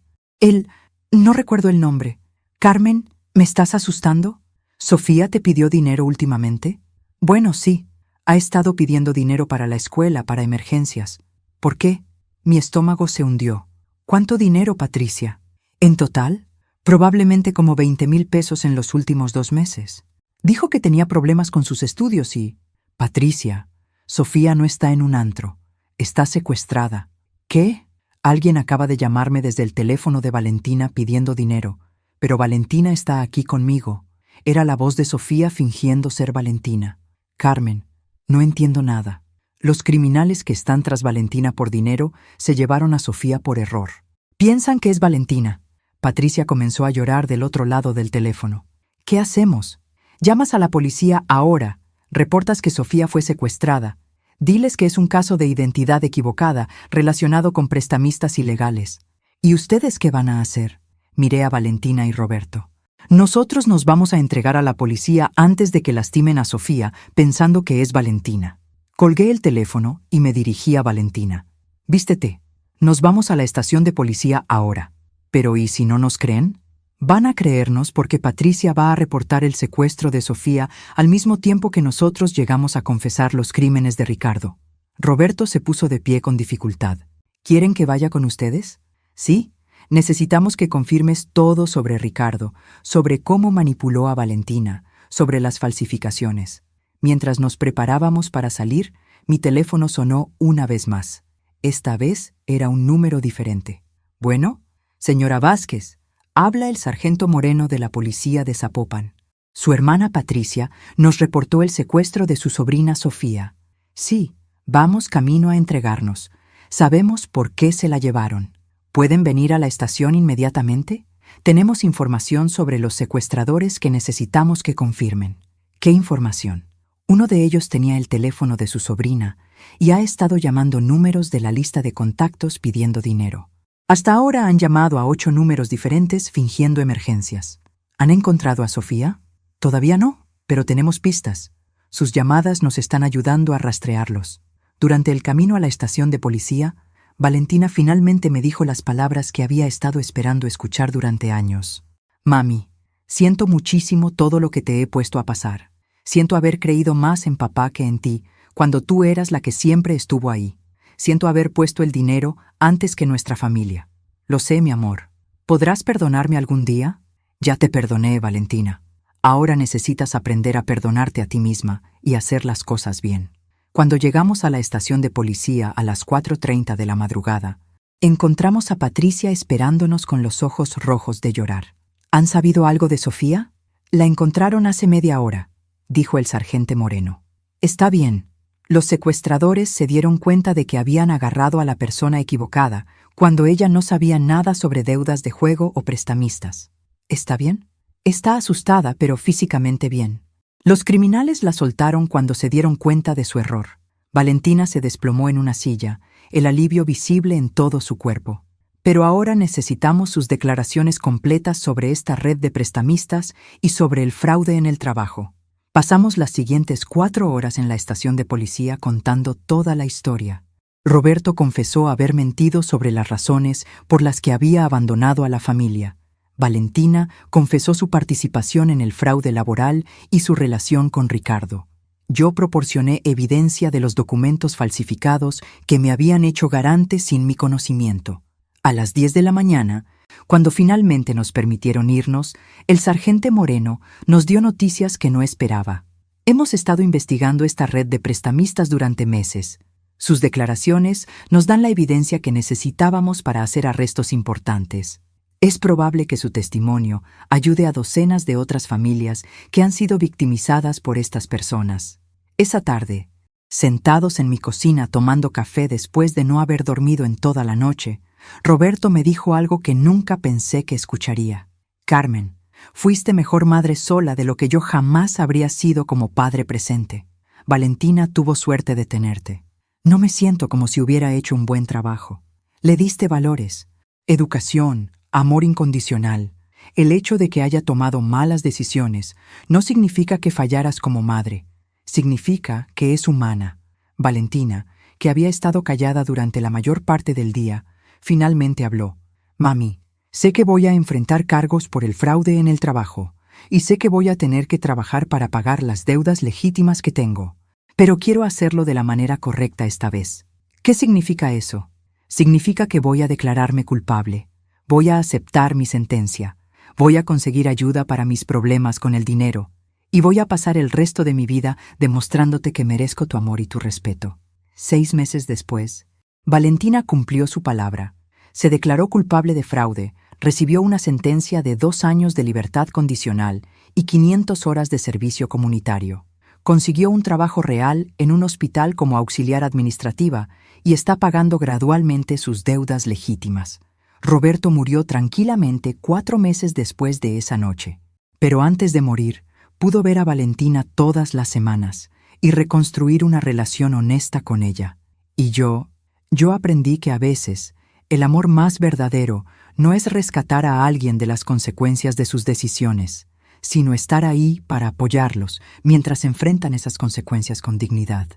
S1: No recuerdo el nombre. Carmen, ¿me estás asustando? ¿Sofía te pidió dinero últimamente? Bueno, sí. Ha estado pidiendo dinero para la escuela, para emergencias. ¿Por qué? Mi estómago se hundió. ¿Cuánto dinero, Patricia? En total, probablemente como 20,000 pesos en los últimos 2 meses. Dijo que tenía problemas con sus estudios y... Patricia, Sofía no está en un antro. Está secuestrada. ¿Qué? Alguien acaba de llamarme desde el teléfono de Valentina pidiendo dinero, pero Valentina está aquí conmigo. Era la voz de Sofía fingiendo ser Valentina. Carmen, no entiendo nada. Los criminales que están tras Valentina por dinero se llevaron a Sofía por error. Piensan que es Valentina. Patricia comenzó a llorar del otro lado del teléfono. ¿Qué hacemos? Llamas a la policía ahora. Reportas que Sofía fue secuestrada. Diles que es un caso de identidad equivocada relacionado con prestamistas ilegales. ¿Y ustedes qué van a hacer? Miré a Valentina y Roberto. Nosotros nos vamos a entregar a la policía antes de que lastimen a Sofía pensando que es Valentina. Colgué el teléfono y me dirigí a Valentina. Vístete. Nos vamos a la estación de policía ahora. Pero ¿y si no nos creen? Van a creernos porque Patricia va a reportar el secuestro de Sofía al mismo tiempo que nosotros llegamos a confesar los crímenes de Ricardo. Roberto se puso de pie con dificultad. ¿Quieren que vaya con ustedes? Sí. Necesitamos que confirmes todo sobre Ricardo, sobre cómo manipuló a Valentina, sobre las falsificaciones. Mientras nos preparábamos para salir, mi teléfono sonó una vez más. Esta vez era un número diferente. Bueno, señora Vázquez. Habla el sargento Moreno de la policía de Zapopan. Su hermana Patricia nos reportó el secuestro de su sobrina Sofía. Sí, vamos camino a entregarnos. Sabemos por qué se la llevaron. ¿Pueden venir a la estación inmediatamente? Tenemos información sobre los secuestradores que necesitamos que confirmen. ¿Qué información? Uno de ellos tenía el teléfono de su sobrina y ha estado llamando números de la lista de contactos pidiendo dinero. Hasta ahora han llamado a 8 números diferentes fingiendo emergencias. ¿Han encontrado a Sofía? Todavía no, pero tenemos pistas. Sus llamadas nos están ayudando a rastrearlos. Durante el camino a la estación de policía, Valentina finalmente me dijo las palabras que había estado esperando escuchar durante años. Mami, siento muchísimo todo lo que te he puesto a pasar. Siento haber creído más en papá que en ti, cuando tú eras la que siempre estuvo ahí. Siento haber puesto el dinero antes que nuestra familia. Lo sé, mi amor. ¿Podrás perdonarme algún día? Ya te perdoné, Valentina. Ahora necesitas aprender a perdonarte a ti misma y hacer las cosas bien. Cuando llegamos a la estación de policía a las 4:30 de la madrugada, encontramos a Patricia esperándonos con los ojos rojos de llorar. ¿Han sabido algo de Sofía? La encontraron hace media hora, dijo el sargento Moreno. Está bien. Los secuestradores se dieron cuenta de que habían agarrado a la persona equivocada cuando ella no sabía nada sobre deudas de juego o prestamistas. ¿Está bien? Está asustada, pero físicamente bien. Los criminales la soltaron cuando se dieron cuenta de su error. Valentina se desplomó en una silla, el alivio visible en todo su cuerpo. Pero ahora necesitamos sus declaraciones completas sobre esta red de prestamistas y sobre el fraude en el trabajo. Pasamos las siguientes 4 horas en la estación de policía contando toda la historia. Roberto confesó haber mentido sobre las razones por las que había abandonado a la familia. Valentina confesó su participación en el fraude laboral y su relación con Ricardo. Yo proporcioné evidencia de los documentos falsificados que me habían hecho garante sin mi conocimiento. A las 10 de la mañana, cuando finalmente nos permitieron irnos, el sargento Moreno nos dio noticias que no esperaba. Hemos estado investigando esta red de prestamistas durante meses. Sus declaraciones nos dan la evidencia que necesitábamos para hacer arrestos importantes. Es probable que su testimonio ayude a docenas de otras familias que han sido victimizadas por estas personas. Esa tarde, sentados en mi cocina tomando café después de no haber dormido en toda la noche, Roberto me dijo algo que nunca pensé que escucharía. Carmen, fuiste mejor madre sola de lo que yo jamás habría sido como padre presente. Valentina tuvo suerte de tenerte. No me siento como si hubiera hecho un buen trabajo. Le diste valores, educación, amor incondicional. El hecho de que haya tomado malas decisiones no significa que fallaras como madre. Significa que es humana. Valentina, que había estado callada durante la mayor parte del día, finalmente habló. Mami, sé que voy a enfrentar cargos por el fraude en el trabajo, y sé que voy a tener que trabajar para pagar las deudas legítimas que tengo. Pero quiero hacerlo de la manera correcta esta vez. ¿Qué significa eso? Significa que voy a declararme culpable. Voy a aceptar mi sentencia. Voy a conseguir ayuda para mis problemas con el dinero. Y voy a pasar el resto de mi vida demostrándote que merezco tu amor y tu respeto. 6 meses después, Valentina cumplió su palabra. Se declaró culpable de fraude, recibió una sentencia de 2 años de libertad condicional y 500 horas de servicio comunitario. Consiguió un trabajo real en un hospital como auxiliar administrativa y está pagando gradualmente sus deudas legítimas. Roberto murió tranquilamente 4 meses después de esa noche. Pero antes de morir, pudo ver a Valentina todas las semanas y reconstruir una relación honesta con ella. Y yo aprendí que a veces el amor más verdadero no es rescatar a alguien de las consecuencias de sus decisiones, sino estar ahí para apoyarlos mientras enfrentan esas consecuencias con dignidad.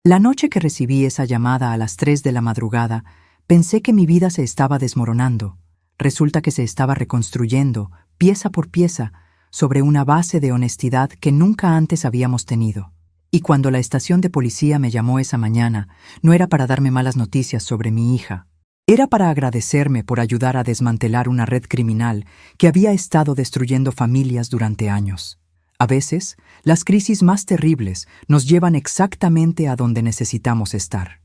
S1: La noche que recibí esa llamada a las 3 de la madrugada, pensé que mi vida se estaba desmoronando. Resulta que se estaba reconstruyendo, pieza por pieza, sobre una base de honestidad que nunca antes habíamos tenido. Y cuando la estación de policía me llamó esa mañana, no era para darme malas noticias sobre mi hija. Era para agradecerme por ayudar a desmantelar una red criminal que había estado destruyendo familias durante años. A veces, las crisis más terribles nos llevan exactamente a donde necesitamos estar.